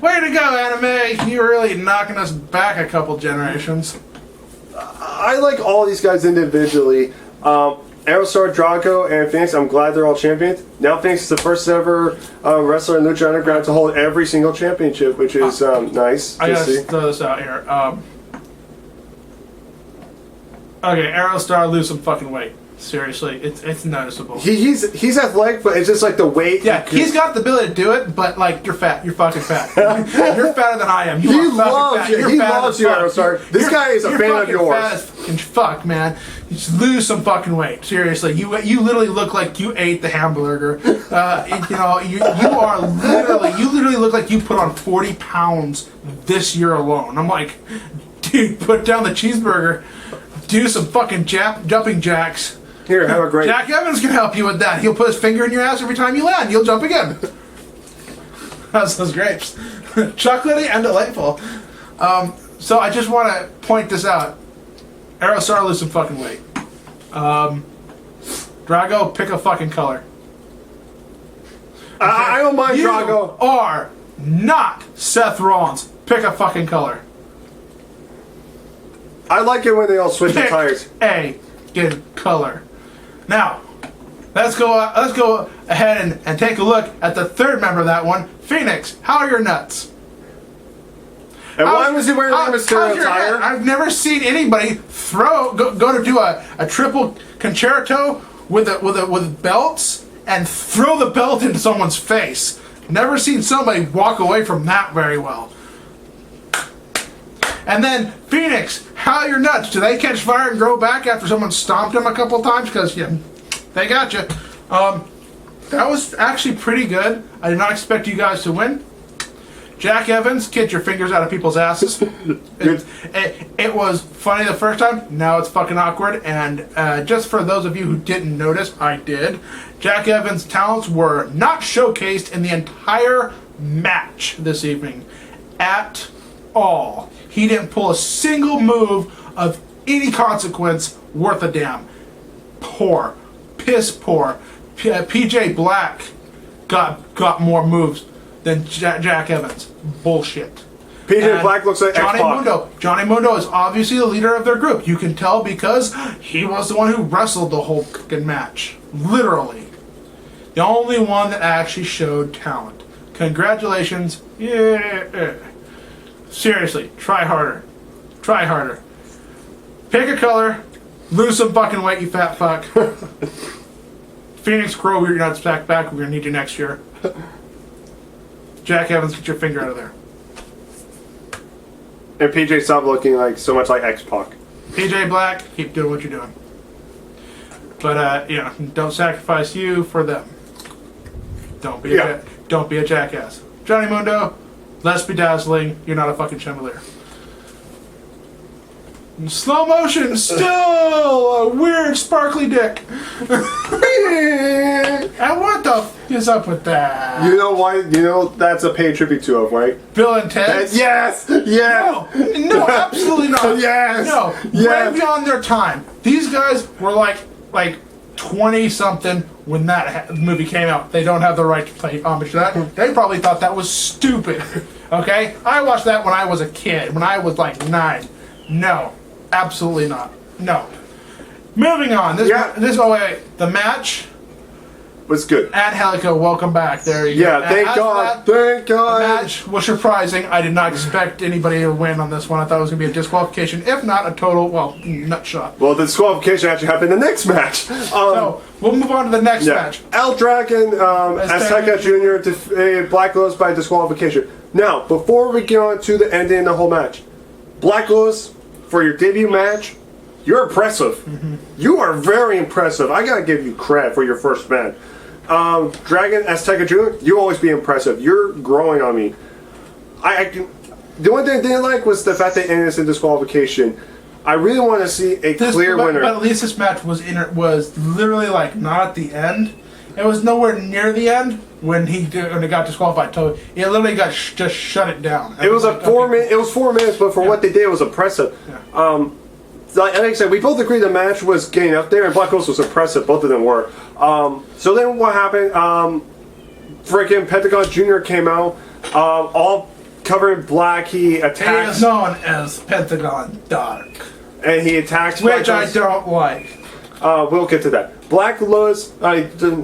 Speaker 2: way to go, anime! You're really knocking us back a couple generations.
Speaker 1: I like all these guys individually. Aerostar, Drago, and Phoenix, I'm glad they're all champions. Now Phoenix is the first ever wrestler in Lucha Underground to hold every single championship, which is nice
Speaker 2: I
Speaker 1: to
Speaker 2: gotta
Speaker 1: see.
Speaker 2: throw this out here. Okay, Aerostar, lose some fucking weight. Seriously, it's noticeable.
Speaker 1: He's athletic, but it's just like the weight.
Speaker 2: Yeah, he's got the ability to do it, but like you're fat. You're fucking fat. You're fatter than I am.
Speaker 1: He loves you. He loves you, Aerostar. This guy is a fan of yours.
Speaker 2: Fat as fucking fuck, man. You just lose some fucking weight. Seriously, you literally look like you ate the hamburger. You literally look like you put on 40 pounds this year alone. I'm like, dude, put down the cheeseburger, do some fucking jumping jacks.
Speaker 1: Here, have a great.
Speaker 2: Jack Evans can help you with that. He'll put his finger in your ass every time you land. You'll jump again. That's those grapes. Chocolatey and delightful. So I just want to point this out. Aerostar, lose some fucking weight. Drago, pick a fucking color.
Speaker 1: I don't mind
Speaker 2: You
Speaker 1: Drago.
Speaker 2: are not Seth Rollins. Pick a fucking color.
Speaker 1: I like it when they all switch the
Speaker 2: Pick
Speaker 1: tires.
Speaker 2: a good color. Now, let's go ahead and take a look at the third member of that one. Phoenix, how are your nuts?
Speaker 1: And why was he wearing a Mysterio
Speaker 2: your
Speaker 1: tire?
Speaker 2: head? I've never seen anybody go to do a triple concerto with belts and throw the belt into someone's face. Never seen somebody walk away from that very well. And then Phoenix, how are your nuts? Do they catch fire and grow back after someone stomped them a couple times? Because they got you. That was actually pretty good. I did not expect you guys to win. Jack Evans, get your fingers out of people's asses. It was funny the first time. Now it's fucking awkward. And just for those of you who didn't notice, I did. Jack Evans' talents were not showcased in the entire match this evening at all. He didn't pull a single move of any consequence worth a damn. Poor. Piss poor. PJ Black got more moves than Jack Evans. Bullshit.
Speaker 1: PJ Black looks like X-Pac.
Speaker 2: Johnny Mundo is obviously the leader of their group. You can tell because he was the one who wrestled the whole fucking match. Literally. The only one that actually showed talent. Congratulations. Yeah. Seriously, try harder. Try harder. Pick a color. Lose some fucking weight, you fat fuck. Phoenix, grow your nuts back. We're gonna need you next year. Jack Evans, get your finger out of there.
Speaker 1: And PJ, stop looking like so much like X-Pac.
Speaker 2: PJ Black, keep doing what you're doing. But don't sacrifice you for them. Don't be a jackass. Johnny Mundo, less bedazzling. You're not a fucking chandelier. In slow motion, still a weird sparkly dick. And what the f is up with that?
Speaker 1: You know why? You know that's a paid tribute to him, right?
Speaker 2: Bill and Ted?
Speaker 1: Yes!
Speaker 2: No, absolutely not.
Speaker 1: Yes!
Speaker 2: No,
Speaker 1: Yes!
Speaker 2: way beyond their time. These guys were like 20-something when that movie came out. They don't have the right to play homage to that. They probably thought that was stupid. Okay? I watched that when I was a kid, when I was like 9. No, absolutely not. No. Moving on. The match
Speaker 1: was good.
Speaker 2: at Helico, welcome back. There you go.
Speaker 1: Yeah, thank God. Thank God.
Speaker 2: The match was surprising. I did not expect anybody to win on this one. I thought it was going to be a disqualification, if not a total, nut shot.
Speaker 1: Well, the disqualification actually happened in the next match.
Speaker 2: So, we'll move on to the next match.
Speaker 1: El Dragon, Azteca Jr. defeated Black Lotus by disqualification. Now, before we get on to the ending of the whole match, Black Lotus, for your debut match, you're impressive. Mm-hmm. You are very impressive. I gotta give you credit for your first match. Dragon Azteca Jr., you always be impressive. You're growing on me. The one thing I didn't like was the fact they ended this in disqualification. I really want to see a clear winner.
Speaker 2: But at least this match was literally like not at the end. It was nowhere near the end when it got disqualified. So it literally just shut it down.
Speaker 1: It was 4 minutes. It was 4 minutes, but for what they did, it was impressive.
Speaker 2: Yeah.
Speaker 1: like I said, we both agreed the match was getting up there, and Black Ghost was impressive. Both of them were. So then what happened? Freaking Pentagon Jr. came out, all covered in black. He
Speaker 2: He
Speaker 1: attacked,
Speaker 2: is known as Pentagon Dark,
Speaker 1: and he attacks.
Speaker 2: which
Speaker 1: Black
Speaker 2: I don't like.
Speaker 1: We'll get to that. Black Lotus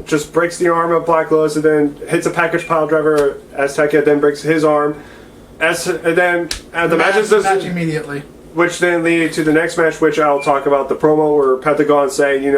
Speaker 1: just breaks the arm of Black Lotus and then hits a package pile driver. Azteca then breaks his arm. And then the
Speaker 2: Match immediately.
Speaker 1: which then leaded to the next match, which I'll talk about the promo where Pentagon saying, when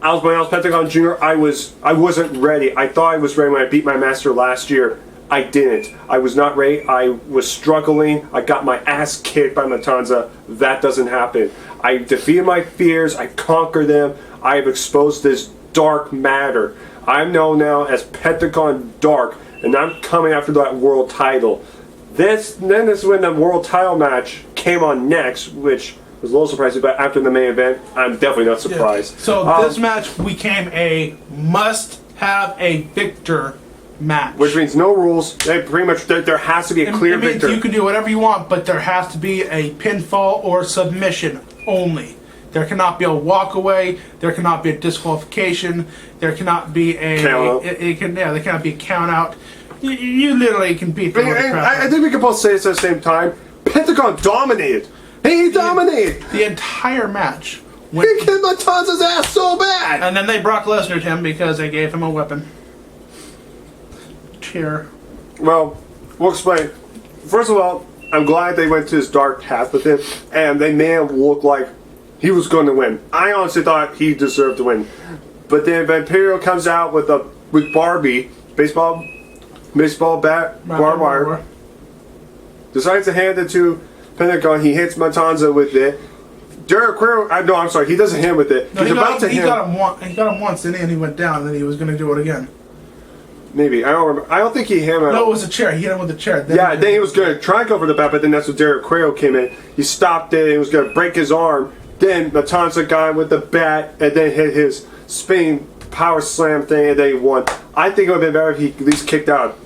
Speaker 1: I was Pentagon Jr., I wasn't ready. I thought I was ready when I beat my master last year. I didn't. I was not ready. I was struggling. I got my ass kicked by Matanza. That doesn't happen. I defeated my fears. I conquered them. I have exposed this dark matter. I'm known now as Pentagon Dark, and I'm coming after that world title. This is when the world title match came on next, which was a little surprising, but after the main event, I'm definitely not surprised.
Speaker 2: Yeah. So this match became a must-have a victor match.
Speaker 1: Which means no rules. They pretty much there has to be a clear victor.
Speaker 2: You can do whatever you want, but there has to be a pinfall or submission only. There cannot be a walk away. There cannot be a disqualification. There cannot be a
Speaker 1: count out.
Speaker 2: There cannot be a count out. You literally can beat the crap.
Speaker 1: I think we can both say this at the same time. Pentagon dominated. He dominated
Speaker 2: the entire match.
Speaker 1: He kicked Matanza's ass so bad.
Speaker 2: And then they Brock Lesnar'd him because they gave him a weapon. Cheer.
Speaker 1: Well, we'll explain. First of all, I'm glad they went to this dark path with him, and they made him look like he was going to win. I honestly thought he deserved to win. But then Vampiro comes out with Barbie, baseball bat, barbed wire, decides to hand it to Pentagon. He hits Matanza with it. Derek Guerrero, I'm sorry, he doesn't hit him with it.
Speaker 2: No, he got him once, and then he went down, and then he was going to do it again.
Speaker 1: Maybe. I don't remember. I don't think he hit him.
Speaker 2: No, it was a chair. He hit him with a chair.
Speaker 1: Then he was going to try and go for the bat, but then that's when Derek Guerrero came in. He stopped it, and he was going to break his arm. Then Matanza got him with the bat, and then hit his spinning power slam thing, and then he won. I think it would have been better if he at least kicked out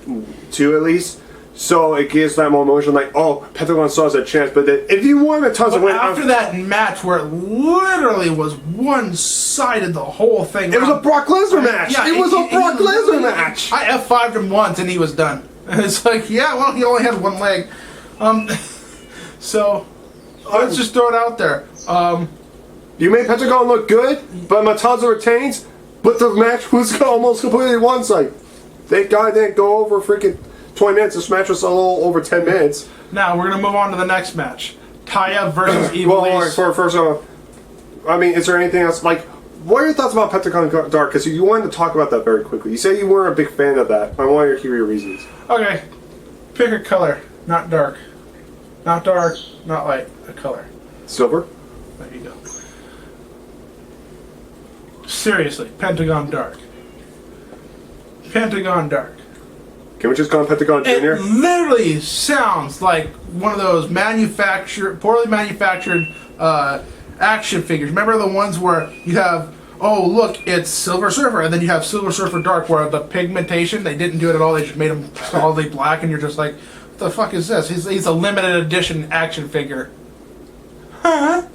Speaker 1: two at least. So it gives that more emotion, like, oh, Pentagon saw us a chance. But then, if you want Matanza to win,
Speaker 2: after that match where it literally was one-sided, the whole thing.
Speaker 1: It was a Brock Lesnar match.
Speaker 2: Yeah,
Speaker 1: it was a Brock Lesnar match.
Speaker 2: I F5'd him once and he was done. It's like, yeah, well, he only had one leg. So let's just throw it out there.
Speaker 1: You made Pentagon look good, but Matanza retains. But the match was almost completely one-sided. Thank God it didn't go over freaking 20 minutes. This match was a little over 10 minutes.
Speaker 2: Now we're gonna move on to the next match: Taya versus Evil.
Speaker 1: Well, first of all, I mean, is there anything else? Like, what are your thoughts about Pentagon Dark? Because you wanted to talk about that very quickly. You said you weren't a big fan of that. I want to hear your reasons.
Speaker 2: Okay, pick a color, not dark, not light. A color.
Speaker 1: Silver.
Speaker 2: There you go. Seriously, Pentagon Dark. Pentagon Dark.
Speaker 1: Can we just call him Pentagon Jr.?
Speaker 2: It literally sounds like one of those poorly manufactured action figures. Remember the ones where you have, oh look, it's Silver Surfer, and then you have Silver Surfer Dark, where the pigmentation, they didn't do it at all. They just made him solidly black, and you're just like, what the fuck is this? He's a limited edition action figure. Huh?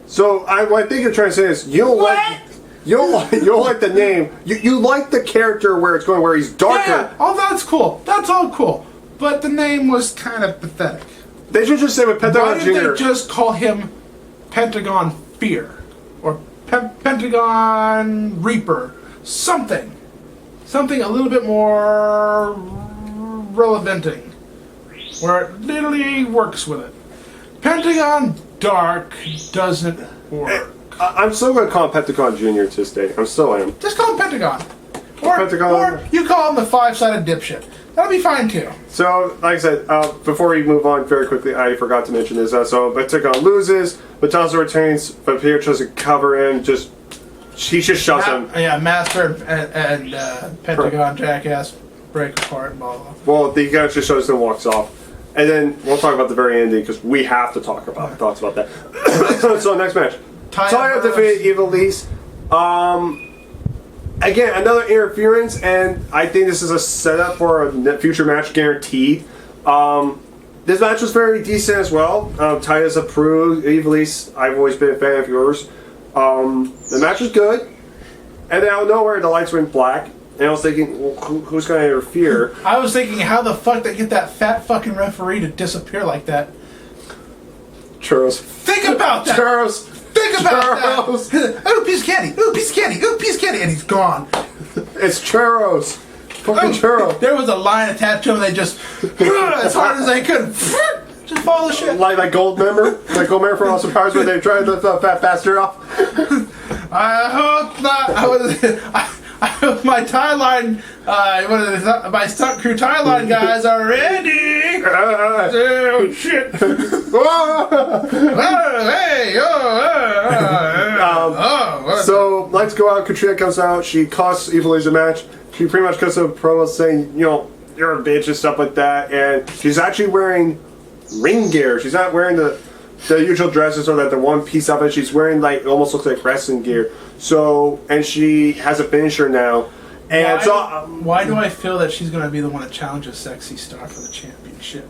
Speaker 1: So what I think you're trying to say is you don't like the name. You like the character where it's going, where he's darker.
Speaker 2: Yeah, oh, that's cool. That's all cool. But the name was kind of pathetic.
Speaker 1: They should just say with Pentagon
Speaker 2: Why
Speaker 1: Jr.
Speaker 2: did they just call him Pentagon Fear? Or Pentagon Reaper? Something a little bit more relevanting. Where it literally works with it. Pentagon Dark doesn't work.
Speaker 1: I'm still going to call him Pentagon Jr. to this day. I still am.
Speaker 2: Just call him Pentagon. Or
Speaker 1: Pentagon.
Speaker 2: you call him the five-sided dipshit. That'll be fine too.
Speaker 1: So, like I said, before we move on very quickly, I forgot to mention this. So, Pentagon loses, Matanza retains, but Pierre tries to cover him. He just shoves him.
Speaker 2: Yeah, Master and Pentagon Jackass break apart and blah, blah, blah.
Speaker 1: Well, the guy just shows him and walks off. And then we'll talk about the very ending because we have to talk about thoughts about that. So, next match. Taya defeated Evil Lise. Again, another interference, and I think this is a setup for a future match guaranteed. this match was very decent as well. Titus approved. Evilise, I've always been a fan of yours. The match was good. And then out of nowhere, the lights went black. And I was thinking, well, who's going to interfere?
Speaker 2: I was thinking, how the fuck they get that fat fucking referee to disappear like that?
Speaker 1: Churros.
Speaker 2: Think about that!
Speaker 1: Churros.
Speaker 2: Think about
Speaker 1: Churros.
Speaker 2: that! Ooh, piece of candy! Ooh, piece of candy! Ooh, piece of candy! And he's gone.
Speaker 1: It's churros. Fucking churro.
Speaker 2: There was a line attached to him, they just, as hard as they could, just follow the shit.
Speaker 1: Like Gold member? Like Gold member from Austin Powers where they tried to lift the fat bastard off?
Speaker 2: I hope not. I hope my tie line, my stunt crew tie line guys are ready. Oh shit! Oh, hey,
Speaker 1: so lights go out. Katrina comes out. She costs Evilise a match. She pretty much goes to a promo saying, you know, you're a bitch and stuff like that. And she's actually wearing ring gear. She's not wearing the usual dresses or like the one piece of it. She's wearing like, it almost looks like wrestling gear. So, and she has a finisher now. And
Speaker 2: why do I feel that she's going to be the one that challenges Sexy Star for the championship?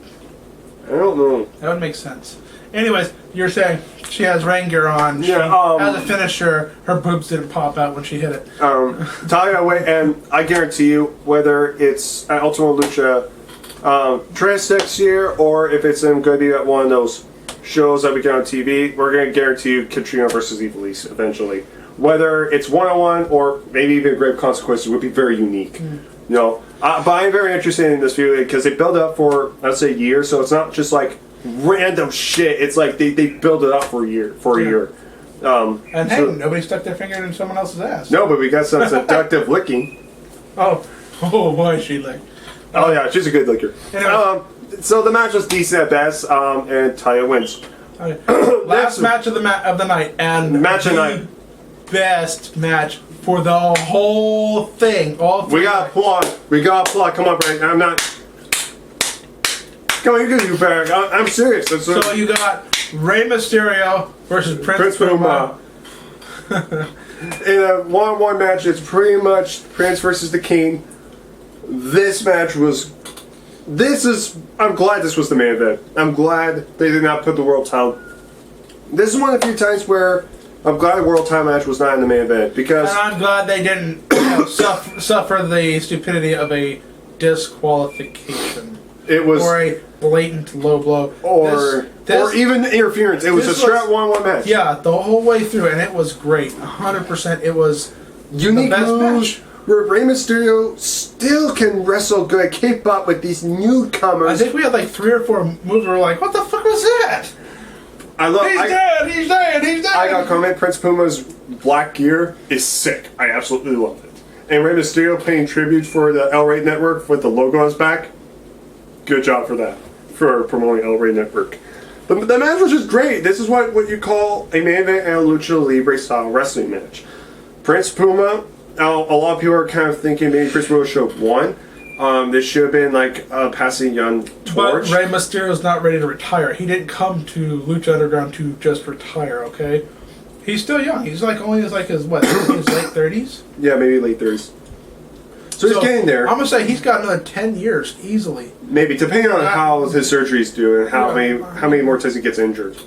Speaker 1: I don't know.
Speaker 2: That would make sense. Anyways, you're saying she has rain gear on. She
Speaker 1: Yeah,
Speaker 2: has a finisher. Her boobs didn't pop out when she hit it.
Speaker 1: Talia, and I guarantee you, whether it's at Ultima Lucha Trans next year or if it's going to be at one of those shows that we get on TV, we're going to guarantee you Katrina versus Evilise eventually. Whether it's one-on-one or maybe even Grave Consequences would be very unique. You know, but I'm very interested in this feud because they build it up for, I'd say, a year, so it's not just like random shit. It's like they build it up for a year.
Speaker 2: And hey, nobody stuck their finger in someone else's ass.
Speaker 1: No, but we got some seductive licking.
Speaker 2: Oh boy, she licked.
Speaker 1: Oh yeah, she's a good licker.
Speaker 2: Anyway.
Speaker 1: So the match was decent at best, and Talia wins.
Speaker 2: Last match of the night, and
Speaker 1: match of the night.
Speaker 2: Best match for the whole thing.
Speaker 1: We got applaud. Come on, Brad. I'm not. Come on, you can do better. I'm serious.
Speaker 2: So you got Rey Mysterio versus Prince Puma.
Speaker 1: In a one-on-one match, it's pretty much Prince versus the King. This match was. I'm glad this was the main event. I'm glad they did not put the world title. This is one of the few times where I'm glad the world title match was not in the main event because.
Speaker 2: And I'm glad they didn't suffer the stupidity of a disqualification.
Speaker 1: It was.
Speaker 2: Or a blatant low blow.
Speaker 1: Or even interference. It was a straight one-on-one match.
Speaker 2: Yeah, the whole way through, and it was great. 100%. It was
Speaker 1: unique
Speaker 2: the best
Speaker 1: moves.
Speaker 2: match.
Speaker 1: Where Rey Mysterio still can wrestle good, keep up with these newcomers.
Speaker 2: I think we had like 3 or 4 moves where we're like, what the fuck was that? He's dead!
Speaker 1: I got a comment, Prince Puma's black gear is sick. I absolutely love it. And Rey Mysterio paying tribute for the El Rey Network with the logo on his back. Good job for that. For promoting El Rey Network. The match was just great. This is what you call a main event and a lucha libre style wrestling match. Prince Puma. Now, a lot of people are kind of thinking maybe Prince Puma should have won. This should have been like passing young torch.
Speaker 2: But Rey Mysterio's not ready to retire. He didn't come to Lucha Underground to just retire, okay? He's still young. He's like only his late 30s?
Speaker 1: Yeah, maybe late 30s. So he's getting there.
Speaker 2: I'm going to say he's got another 10 years easily.
Speaker 1: Maybe, depending on how his surgeries do and how many more times he gets injured.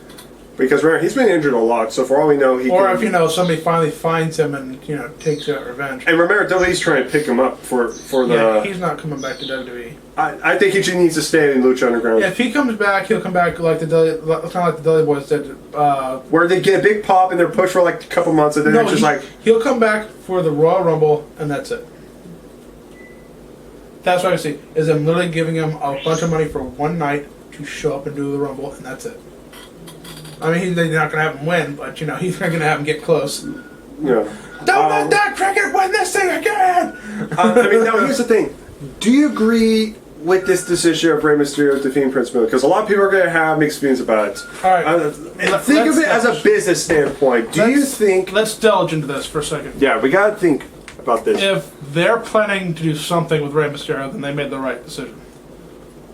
Speaker 1: Because remember, he's been injured a lot, so for all we know,
Speaker 2: if somebody finally finds him and takes that revenge.
Speaker 1: And remember, WWE's trying to pick him up for the.
Speaker 2: Yeah, he's not coming back to WWE.
Speaker 1: I think he just needs to stay in Lucha Underground.
Speaker 2: Yeah, if he comes back, he'll come back kind of like the Dudley Boys did.
Speaker 1: Where they get a big pop and they're pushed for like a couple months, and then it's just
Speaker 2: he'll come back for the Royal Rumble, and that's it. That's what I see. Is them literally giving him a bunch of money for one night to show up and do the Rumble, and that's it. I mean, they're not going to have him win, but, he's going to have him get close.
Speaker 1: Yeah.
Speaker 2: Don't let that cricket win this thing again!
Speaker 1: Now, here's the thing. Do you agree with this decision of Rey Mysterio defeating Prince Puma? Because a lot of people are going to have mixed feelings about it.
Speaker 2: All right.
Speaker 1: Think of it as a business standpoint. Do you think...
Speaker 2: Let's delve into this for a second.
Speaker 1: Yeah, we got to think about this.
Speaker 2: If they're planning to do something with Rey Mysterio, then they made the right decision.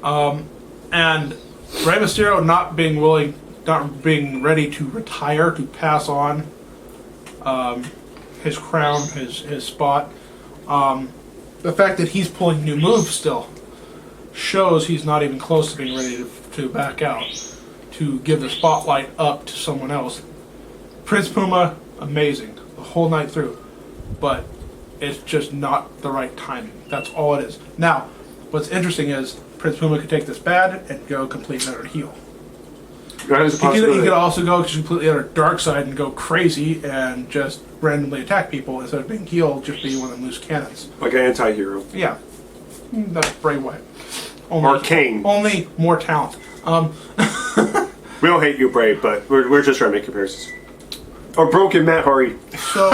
Speaker 2: And Rey Mysterio not being ready to retire, to pass on his crown, his spot. The fact that he's pulling new moves still shows he's not even close to being ready to back out, to give the spotlight up to someone else. Prince Puma, amazing the whole night through, but it's just not the right timing. That's all it is. Now, what's interesting is Prince Puma could take this bad and go completely under heel. He could also go completely on a dark side and go crazy and just randomly attack people instead of being heel, just being one of them loose cannons.
Speaker 1: Like an anti-hero.
Speaker 2: Yeah. That's Bray Wyatt.
Speaker 1: Or Kane.
Speaker 2: Only more talent.
Speaker 1: We don't hate you, Bray, but we're just trying to make comparisons. Or Broken Matt Hardy.
Speaker 2: So,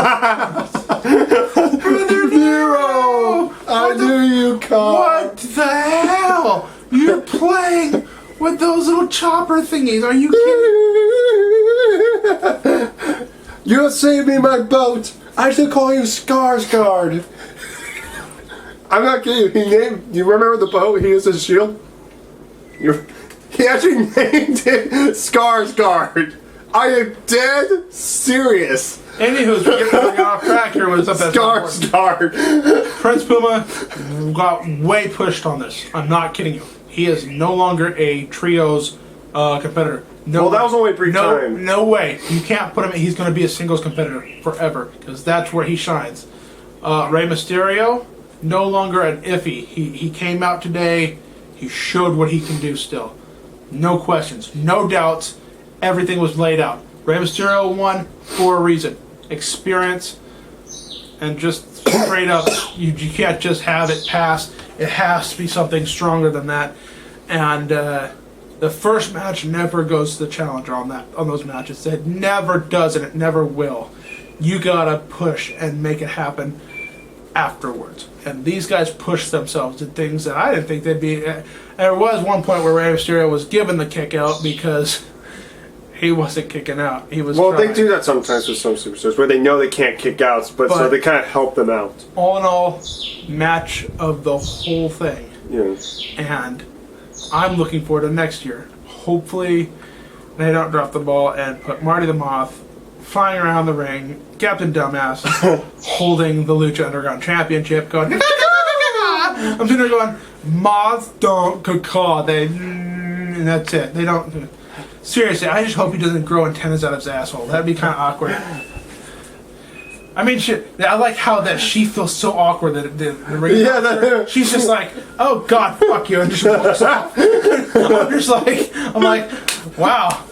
Speaker 1: Brother Nero! I knew you, Con.
Speaker 2: What the hell? You're playing with those little chopper thingies. Are you kidding?
Speaker 1: You saved me my boat. I should call you Skarsgård. I'm not kidding. You remember the boat he used as a shield? He actually named it Skarsgård. I am dead serious.
Speaker 2: Anywho's getting off track here with something.
Speaker 1: Skarsgård.
Speaker 2: Prince Puma got way pushed on this. I'm not kidding you. He is no longer a trios competitor. No,
Speaker 1: well, that was only a brief time.
Speaker 2: No way. You can't put him. He's going to be a singles competitor forever because that's where he shines. Rey Mysterio, no longer an iffy. He came out today. He showed what he can do still. No questions, no doubts. Everything was laid out. Rey Mysterio won for a reason. Experience and just straight up, you can't just have it pass. It has to be something stronger than that. And the first match never goes to the challenger on those matches. It never does, and it never will. You gotta push and make it happen afterwards. And these guys pushed themselves to things that I didn't think they'd be. There was one point where Rey Mysterio was given the kick out because he wasn't kicking out. He was.
Speaker 1: Well,
Speaker 2: trying.
Speaker 1: they do that sometimes with some superstars where they know they can't kick out, but so they kind of help them out.
Speaker 2: All in all, match of the whole thing.
Speaker 1: Yeah.
Speaker 2: And I'm looking forward to next year. Hopefully, they don't drop the ball and put Marty the Moth flying around the ring, Captain Dumbass holding the Lucha Underground Championship, going. I'm sitting there going, Moth don't caw. And that's it. They don't. Seriously, I just hope he doesn't grow antennas out of his asshole. That'd be kind of awkward. I mean, shit. I like how that she feels so awkward that the ring. Yeah, she's just like, oh God, fuck you, and just walks off. I'm like, wow.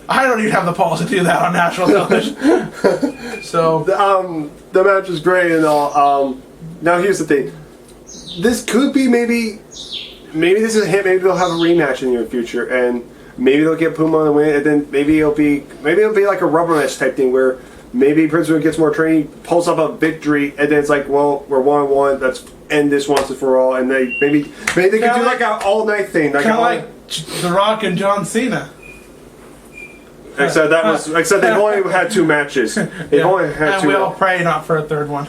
Speaker 2: I don't even have the balls to do that on national television. So
Speaker 1: the match was great and all. Now here's the thing. This could be maybe this is a hit. Maybe they'll have a rematch in the near future, and maybe they'll get Puma on the win, and then maybe it'll be like a rubber match type thing where maybe Prince Puma gets more training, pulls up a victory, and then it's like, well, we're 1-1. Let's end this once and for all. And maybe they could do like an all night thing, like
Speaker 2: The Rock and John Cena.
Speaker 1: Except they've only had 2 matches. They've only had 2.
Speaker 2: And we all pray not for a third one.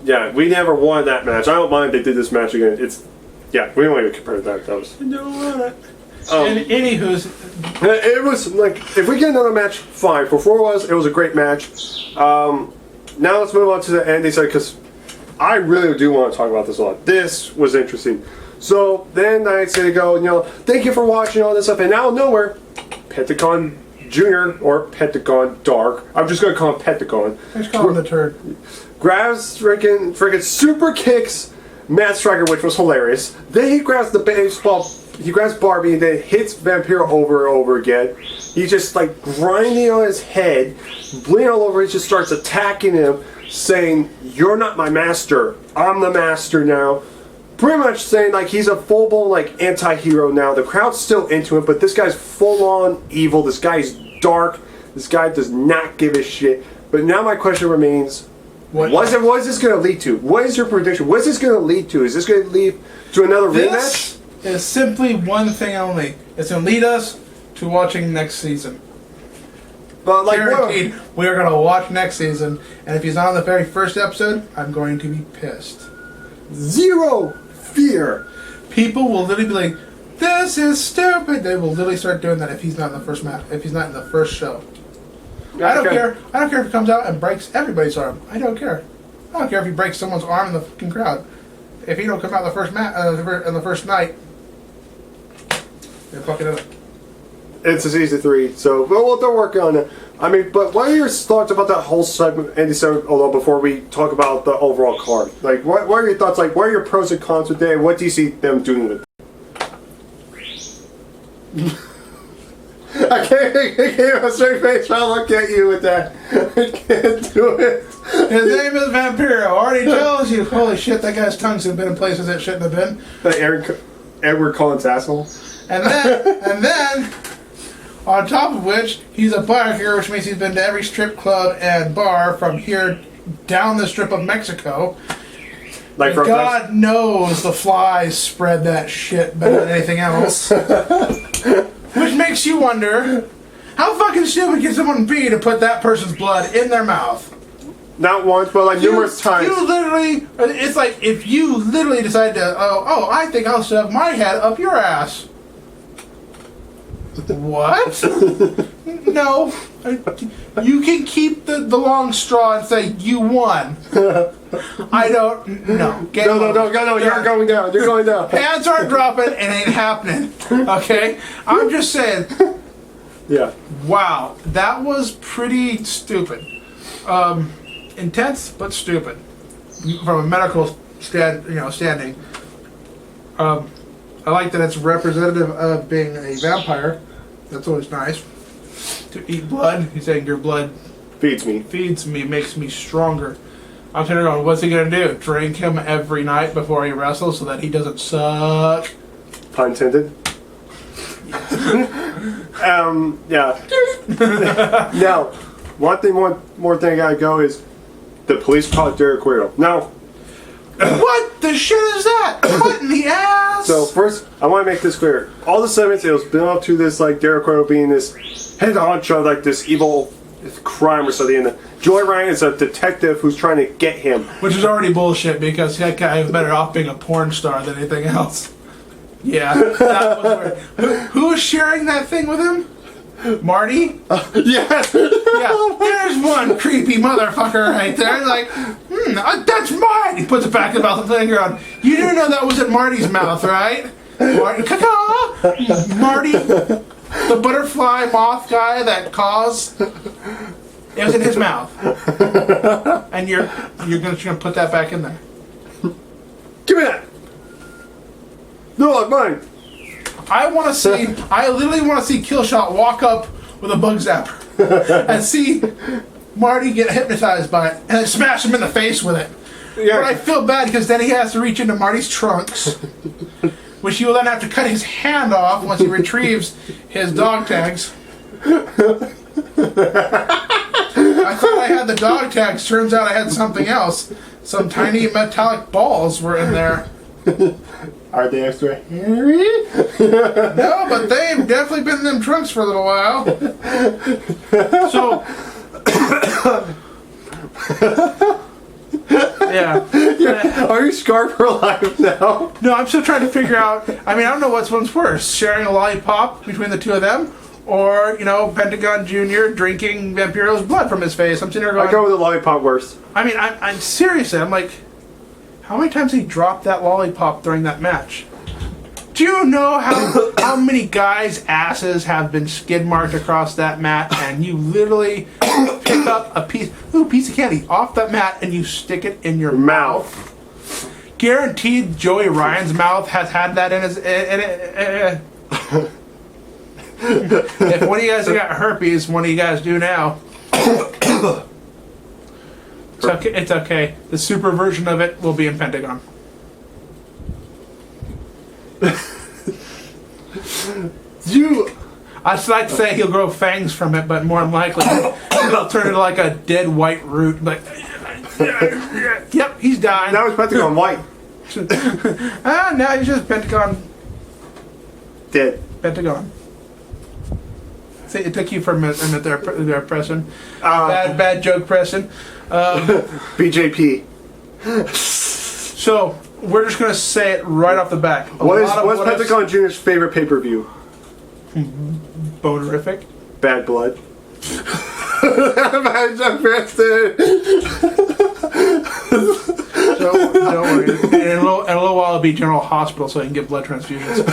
Speaker 1: Yeah, we never won that match. I don't mind they did this match again. We don't even compare that. That was.
Speaker 2: I don't want it. Anywho's.
Speaker 1: It was like if we get another match, fine. For 4 it was a great match. Now let's move on to the end. They said because I really do want to talk about this a lot. This was interesting. So then I say, thank you for watching all this stuff, and out of nowhere, Pentagon Junior or Pentagon Dark. I'm just gonna call him Pentagon.
Speaker 2: Let's call him the turd.
Speaker 1: Grabs freaking super kicks Matt Striker, which was hilarious. Then he grabs the baseball. He grabs Barbie and then hits Vampiro over and over again. He's just like grinding on his head, bleeding all over. He just starts attacking him, saying, "You're not my master. I'm the master now." Pretty much saying like he's a full-blown like anti-hero now. The crowd's still into him, but this guy's full-on evil. This guy's dark. This guy does not give a shit. But now my question remains: what is this going to lead to? What is your prediction? What is this going to lead to? Is this going to lead to another rematch?
Speaker 2: Is simply one thing only. It's going to lead us to watching next season.
Speaker 1: But like,
Speaker 2: guaranteed, we are going to watch next season. And if he's not on the very first episode, I'm going to be pissed.
Speaker 1: Zero fear.
Speaker 2: People will literally be like, "This is stupid." They will literally start doing that if he's not in the first match. If he's not in the first show. I don't care. I don't care if he comes out and breaks everybody's arm. I don't care. I don't care if he breaks someone's arm in the fucking crowd. If he don't come out the first in the first night, they're fucking it up.
Speaker 1: It's a season 3, so they're working on it. I mean, but what are your thoughts about that whole segment, Andy? Although before we talk about the overall card, like, what are your thoughts? Like, what are your pros and cons with it? What do you see them doing with it? I can't have a straight face trying to look at you with that. I can't do it.
Speaker 2: His name is Vampiro. Already tells you. Holy shit, that guy's tongue's been in places it shouldn't have been.
Speaker 1: Edward Cullen's asshole.
Speaker 2: And then, on top of which, he's a biker, which means he's been to every strip club and bar from here down the strip of Mexico.
Speaker 1: Like,
Speaker 2: God knows the flies spread that shit better than anything else. Which makes you wonder, how fucking stupid can someone be to put that person's blood in their mouth?
Speaker 1: Not once, but like numerous times.
Speaker 2: You literally, it's like if you literally decide to, I think I'll shove my head up your ass. What? No. You can keep the long straw and say, you won. I don't, no.
Speaker 1: No, you're going down. You're going down.
Speaker 2: Pants aren't dropping, it ain't happening. Okay? I'm just saying.
Speaker 1: Yeah.
Speaker 2: Wow. That was pretty stupid. Intense, but stupid. From a medical standing. I like that it's representative of being a vampire. That's always nice. To eat blood. He's saying your blood
Speaker 1: feeds me,
Speaker 2: makes me stronger. I'm sitting there going, what's he gonna do? Drink him every night before he wrestles so that he doesn't suck?
Speaker 1: Pun intended. Yeah. Now, one more thing I gotta go is the police caught Derek Guerrero. Now,
Speaker 2: what the shit is that? What in the ass?
Speaker 1: So first, I want to make this clear. All the segments, it was built up to this, like, Derek Guerrero being this head honcho, like this evil crime or something. And Joy Ryan is a detective who's trying to get him.
Speaker 2: Which is already bullshit because that guy is better off being a porn star than anything else. Yeah, that was weird. Who was sharing that thing with him? Marty?
Speaker 1: Yes.
Speaker 2: Yeah, there's one creepy motherfucker right there. Like, that's mine. He puts it back in the mouth of the thing on. You do know that was in Marty's mouth, right? Marty, Marty, the butterfly moth guy that caused. It was in his mouth, and you're gonna put that back in there.
Speaker 1: Give me that. No, it's mine.
Speaker 2: I literally want to see Killshot walk up with a bug zapper and see Marty get hypnotized by it and then smash him in the face with it. Yeah. But I feel bad because then he has to reach into Marty's trunks, which he will then have to cut his hand off once he retrieves his dog tags. I thought I had the dog tags. Turns out I had something else. Some tiny metallic balls were in there.
Speaker 1: Are they extra hairy?
Speaker 2: No, but they've definitely been in them trunks for a little while. So, yeah.
Speaker 1: Are you scarred for life now?
Speaker 2: No, I'm still trying to figure out. I mean, I don't know what's worse: sharing a lollipop between the two of them, or Pentagon Jr. drinking Vampiro's blood from his face. I'm sitting there going,
Speaker 1: I go with the lollipop worse.
Speaker 2: I mean, I'm seriously. I'm like, how many times did he drop that lollipop during that match? Do you know how many guys' asses have been skid marked across that mat, and you literally pick up a piece of candy off that mat and you stick it in your mouth? Guaranteed, Joey Ryan's mouth has had that in his. If one of you guys got herpes, one of you guys do now. It's okay. It's okay. The super version of it will be in Pentagon. I'd like to say he'll grow fangs from it, but more than likely he'll turn into like a dead white root. Like, yep, he's dying.
Speaker 1: Now he's Pentagon white.
Speaker 2: Now he's just Pentagon.
Speaker 1: Dead.
Speaker 2: Pentagon. See, it took you for a minute there, Preston. Bad joke, Preston.
Speaker 1: BJP.
Speaker 2: So we're just gonna say it right off the back.
Speaker 1: What's Pentagon Jr.'s favorite pay-per-view?
Speaker 2: Bonerific.
Speaker 1: Bad Blood. Bad joke, Preston.
Speaker 2: So Don't worry. In a little while, it'll be General Hospital so he can get blood transfusions.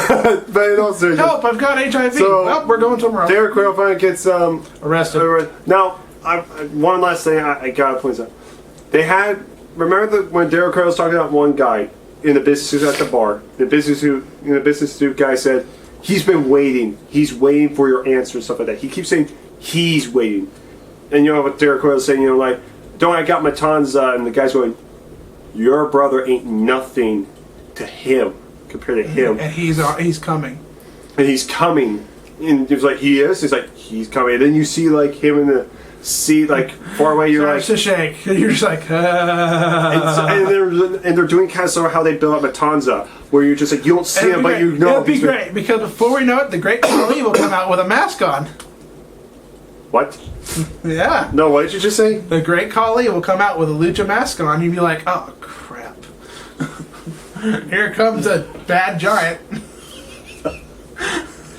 Speaker 1: But in all seriousness,
Speaker 2: Help! I've got HIV.
Speaker 1: So,
Speaker 2: Well, we're going somewhere else.
Speaker 1: Derek Quayle finally gets
Speaker 2: Arrested.
Speaker 1: Now, one last thing I gotta point out. They had when Derek Quayle was talking about one guy in the business suit at the bar. The business suit guy said he's been waiting. He's waiting for your answer and stuff like that. He keeps saying he's waiting, and you know what Derek Quayle is saying? You know, like, don't I got Matanza? And the guy's going, your brother ain't nothing to him compared to him.
Speaker 2: And he's coming.
Speaker 1: And he's coming. And he was like, he is? He's like, he's coming. And then you see, like, him in the seat, like, far away. You're like...
Speaker 2: to shake. And you're just like...
Speaker 1: and they're doing kind of sort of how they build up Matanza, where you're just like, you don't see him, but you know...
Speaker 2: It'll be great, because before we know it, the Great Khali will come out with a mask on.
Speaker 1: What?
Speaker 2: Yeah.
Speaker 1: No, what did you just say?
Speaker 2: The Great Khali will come out with a Lucha mask on. You'd be like, oh, crap. Here comes a bad giant.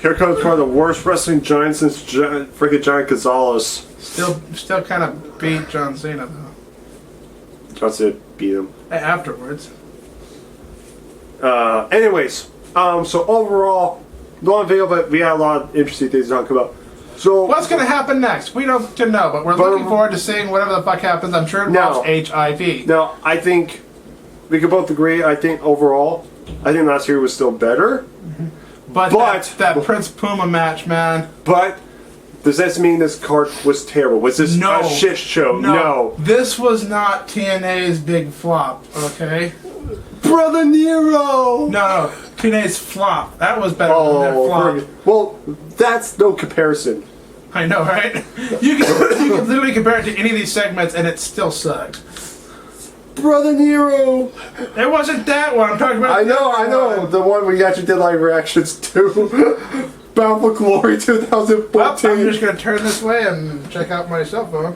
Speaker 1: Here comes one of the worst wrestling giants since freaking Giant Gonzalez.
Speaker 2: Still kind of beat John Cena, though.
Speaker 1: John Cena beat him.
Speaker 2: Afterwards.
Speaker 1: Anyways, so overall, long video, but we had a lot of interesting things to talk about. So
Speaker 2: what's going to happen next? We don't know, but we're looking forward to seeing whatever the fuck happens. I'm sure it involves HIV.
Speaker 1: Now, I think we could both agree. I think overall, last year was still better.
Speaker 2: Mm-hmm. But that Prince Puma match, man.
Speaker 1: But does that mean this card was terrible? Was this a shit show? No.
Speaker 2: This was not TNA's big flop, okay?
Speaker 1: Brother Nero!
Speaker 2: No. TNA's flop. That was better than their flop.
Speaker 1: Well, that's no comparison.
Speaker 2: I know, right? You can literally compare it to any of these segments and it still sucked.
Speaker 1: Brother Nero!
Speaker 2: It wasn't that one. I'm talking about.
Speaker 1: I know. The one we actually did live reactions to. Bound for Glory 2014.
Speaker 2: Well, I'm just going to turn this way and check out my cell phone.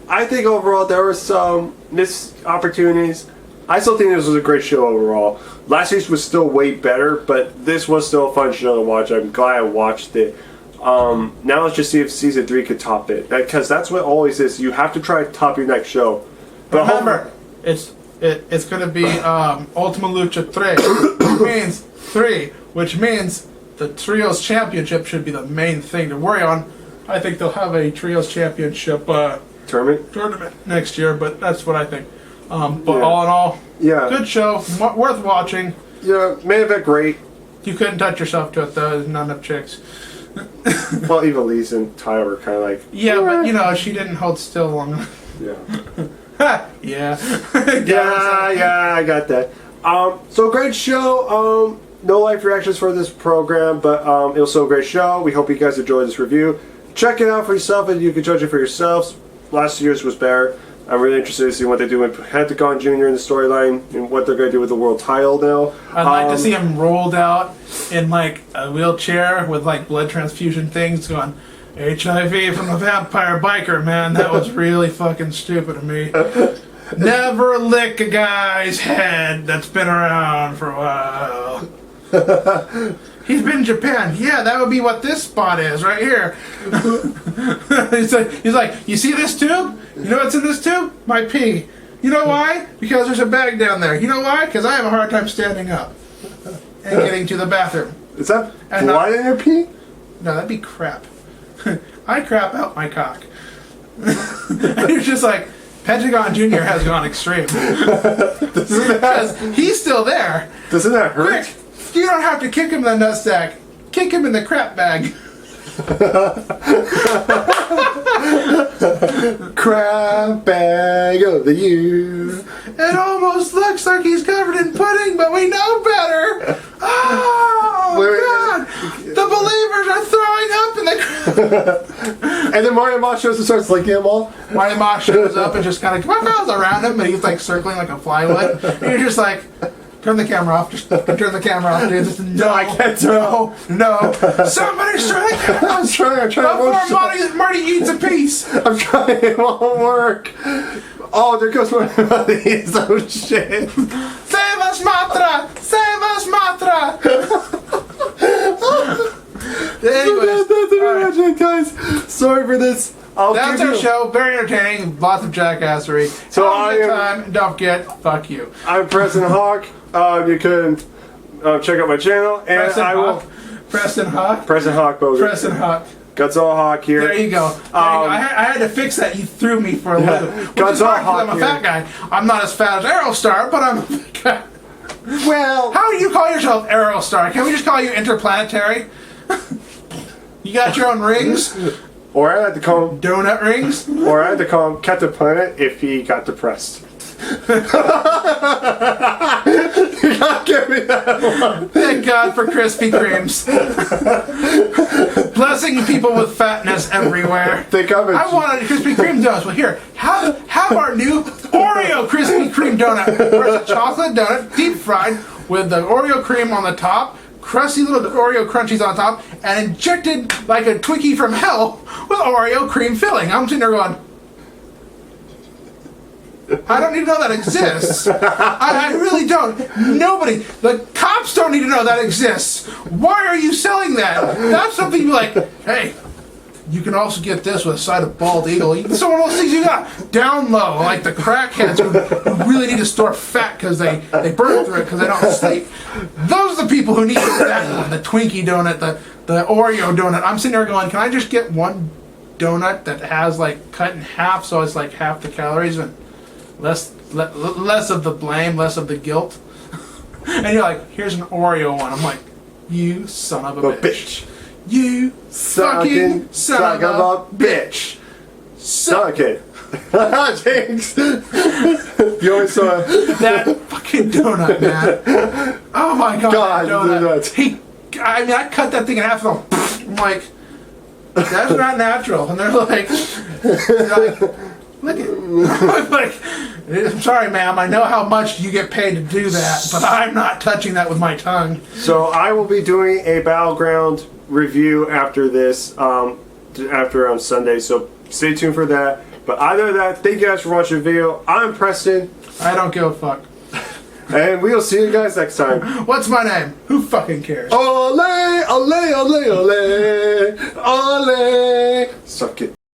Speaker 1: I think overall there were some missed opportunities. I still think this was a great show overall. Last year's was still way better, but this was still a fun show to watch. I'm glad I watched it. Now let's just see if season 3 could top it, because that's what always is. You have to try to top your next show. But
Speaker 2: remember, it's going to be Ultima Lucha 3, which means the Trios Championship should be the main thing to worry on. I think they'll have a Trios Championship tournament next year, but that's what I think. All in all, good show, worth watching.
Speaker 1: Yeah, main event great.
Speaker 2: You couldn't touch yourself to it though. There's not enough chicks.
Speaker 1: Well, Eva Lee's and Tyler were kind of like...
Speaker 2: Yeah, but you know, she didn't hold still long enough.
Speaker 1: Yeah.
Speaker 2: Yeah,
Speaker 1: I got that. So great show. No live reactions for this program, but it was still a great show. We hope you guys enjoyed this review. Check it out for yourself, and you can judge it for yourselves. Last year's was better. I'm really interested to see what they do with Pentagon Jr. in the storyline and what they're going to do with the world title now.
Speaker 2: I'd like to see him rolled out in like a wheelchair with like blood transfusion things going, HIV from a vampire biker, man. That was really fucking stupid of me. Never lick a guy's head that's been around for a while. He's been in Japan. Yeah, that would be what this spot is right here. he's like, you see this tube? You know what's in this tube? My pee. You know why? Because there's a bag down there. You know why? Because I have a hard time standing up and getting to the bathroom.
Speaker 1: Is that blood in your pee?
Speaker 2: No, that'd be crap. I crap out my cock. And you're just like, Pentagon Jr. has gone extreme. Because he's still there.
Speaker 1: Doesn't that hurt?
Speaker 2: Quick, you don't have to kick him in the nutsack. Kick him in the crap bag.
Speaker 1: Crap bag of the year.
Speaker 2: It almost looks like he's covered in pudding, but we know better. Oh, God. The believers are throwing up in the...
Speaker 1: And then Mario Moss shows and starts licking them all.
Speaker 2: Mario Moss shows up and just kind of goes around him, and he's like circling like a flywood. And you're just like... Turn the camera off. Just turn the camera off, dude.
Speaker 1: No, I can't turn
Speaker 2: No. Somebody's trying to get
Speaker 1: I'm trying.
Speaker 2: Before Marty eats a piece.
Speaker 1: I'm trying. It won't work. Oh, there goes Marty. Oh, shit.
Speaker 2: Save us, Matra! Save us, Matra!
Speaker 1: Anyways, that's it, guys. Sorry for this.
Speaker 2: That's our show. Very entertaining. Lots of jackassery.
Speaker 1: So
Speaker 2: Have a good time. And don't forget, fuck you.
Speaker 1: I'm Preston Hawk. You can check out my channel, and
Speaker 2: Preston Hawk.
Speaker 1: Preston Hawk, Boger.
Speaker 2: Preston Hawk.
Speaker 1: Gutzall Hawk here.
Speaker 2: There you go. I had to fix that. You threw me for a little.
Speaker 1: Gutzall Hawk.
Speaker 2: I'm a fat guy. I'm not as fat as Aerostar, but I'm a fat guy.
Speaker 1: Well,
Speaker 2: how do you call yourself Aerostar? Can we just call you Interplanetary? You got your own rings?
Speaker 1: Or I had to call him
Speaker 2: donut rings?
Speaker 1: Or I had to call him Captain Planet if he got depressed. You gotta give me that one.
Speaker 2: Thank God for Krispy Kremes. Blessing people with fatness everywhere.
Speaker 1: Think of it.
Speaker 2: I wanted a Krispy Kreme donut. Well, here, have our new Oreo Krispy Kreme donut. Where it's a chocolate donut, deep fried, with the Oreo cream on the top, crusty little Oreo crunchies on top, and injected like a Twinkie from hell with Oreo cream filling. I'm sitting there going, I don't need to know that exists. I really don't. Nobody, the cops don't need to know that exists. Why are you selling that? That's something you're like, hey, you can also get this with a side of bald eagle. It's one of those things you got down low, like the crackheads who really need to store fat because they burn through it because they don't sleep. Those are the people who need that, the Twinkie donut, the Oreo donut. I'm sitting there going, can I just get one donut that has like cut in half so it's like half the calories and less of the blame, less of the guilt? And you're like, here's an Oreo one. I'm like, you son of a bitch. You fucking son of a bitch.
Speaker 1: Suck it. Jinx. You always saw
Speaker 2: that fucking donut, man. Oh my God, that donut. I cut that thing in half and I'm like, that's not natural. And they're like, look at I'm like, I'm sorry, ma'am. I know how much you get paid to do that, but I'm not touching that with my tongue.
Speaker 1: So I will be doing a Battleground review after this, after on Sunday. So stay tuned for that. But either of that, thank you guys for watching the video. I'm Preston.
Speaker 2: I don't give a fuck.
Speaker 1: And we'll see you guys next time.
Speaker 2: What's my name? Who fucking cares?
Speaker 1: Ole, ole, ole, ole, ole. Suck it.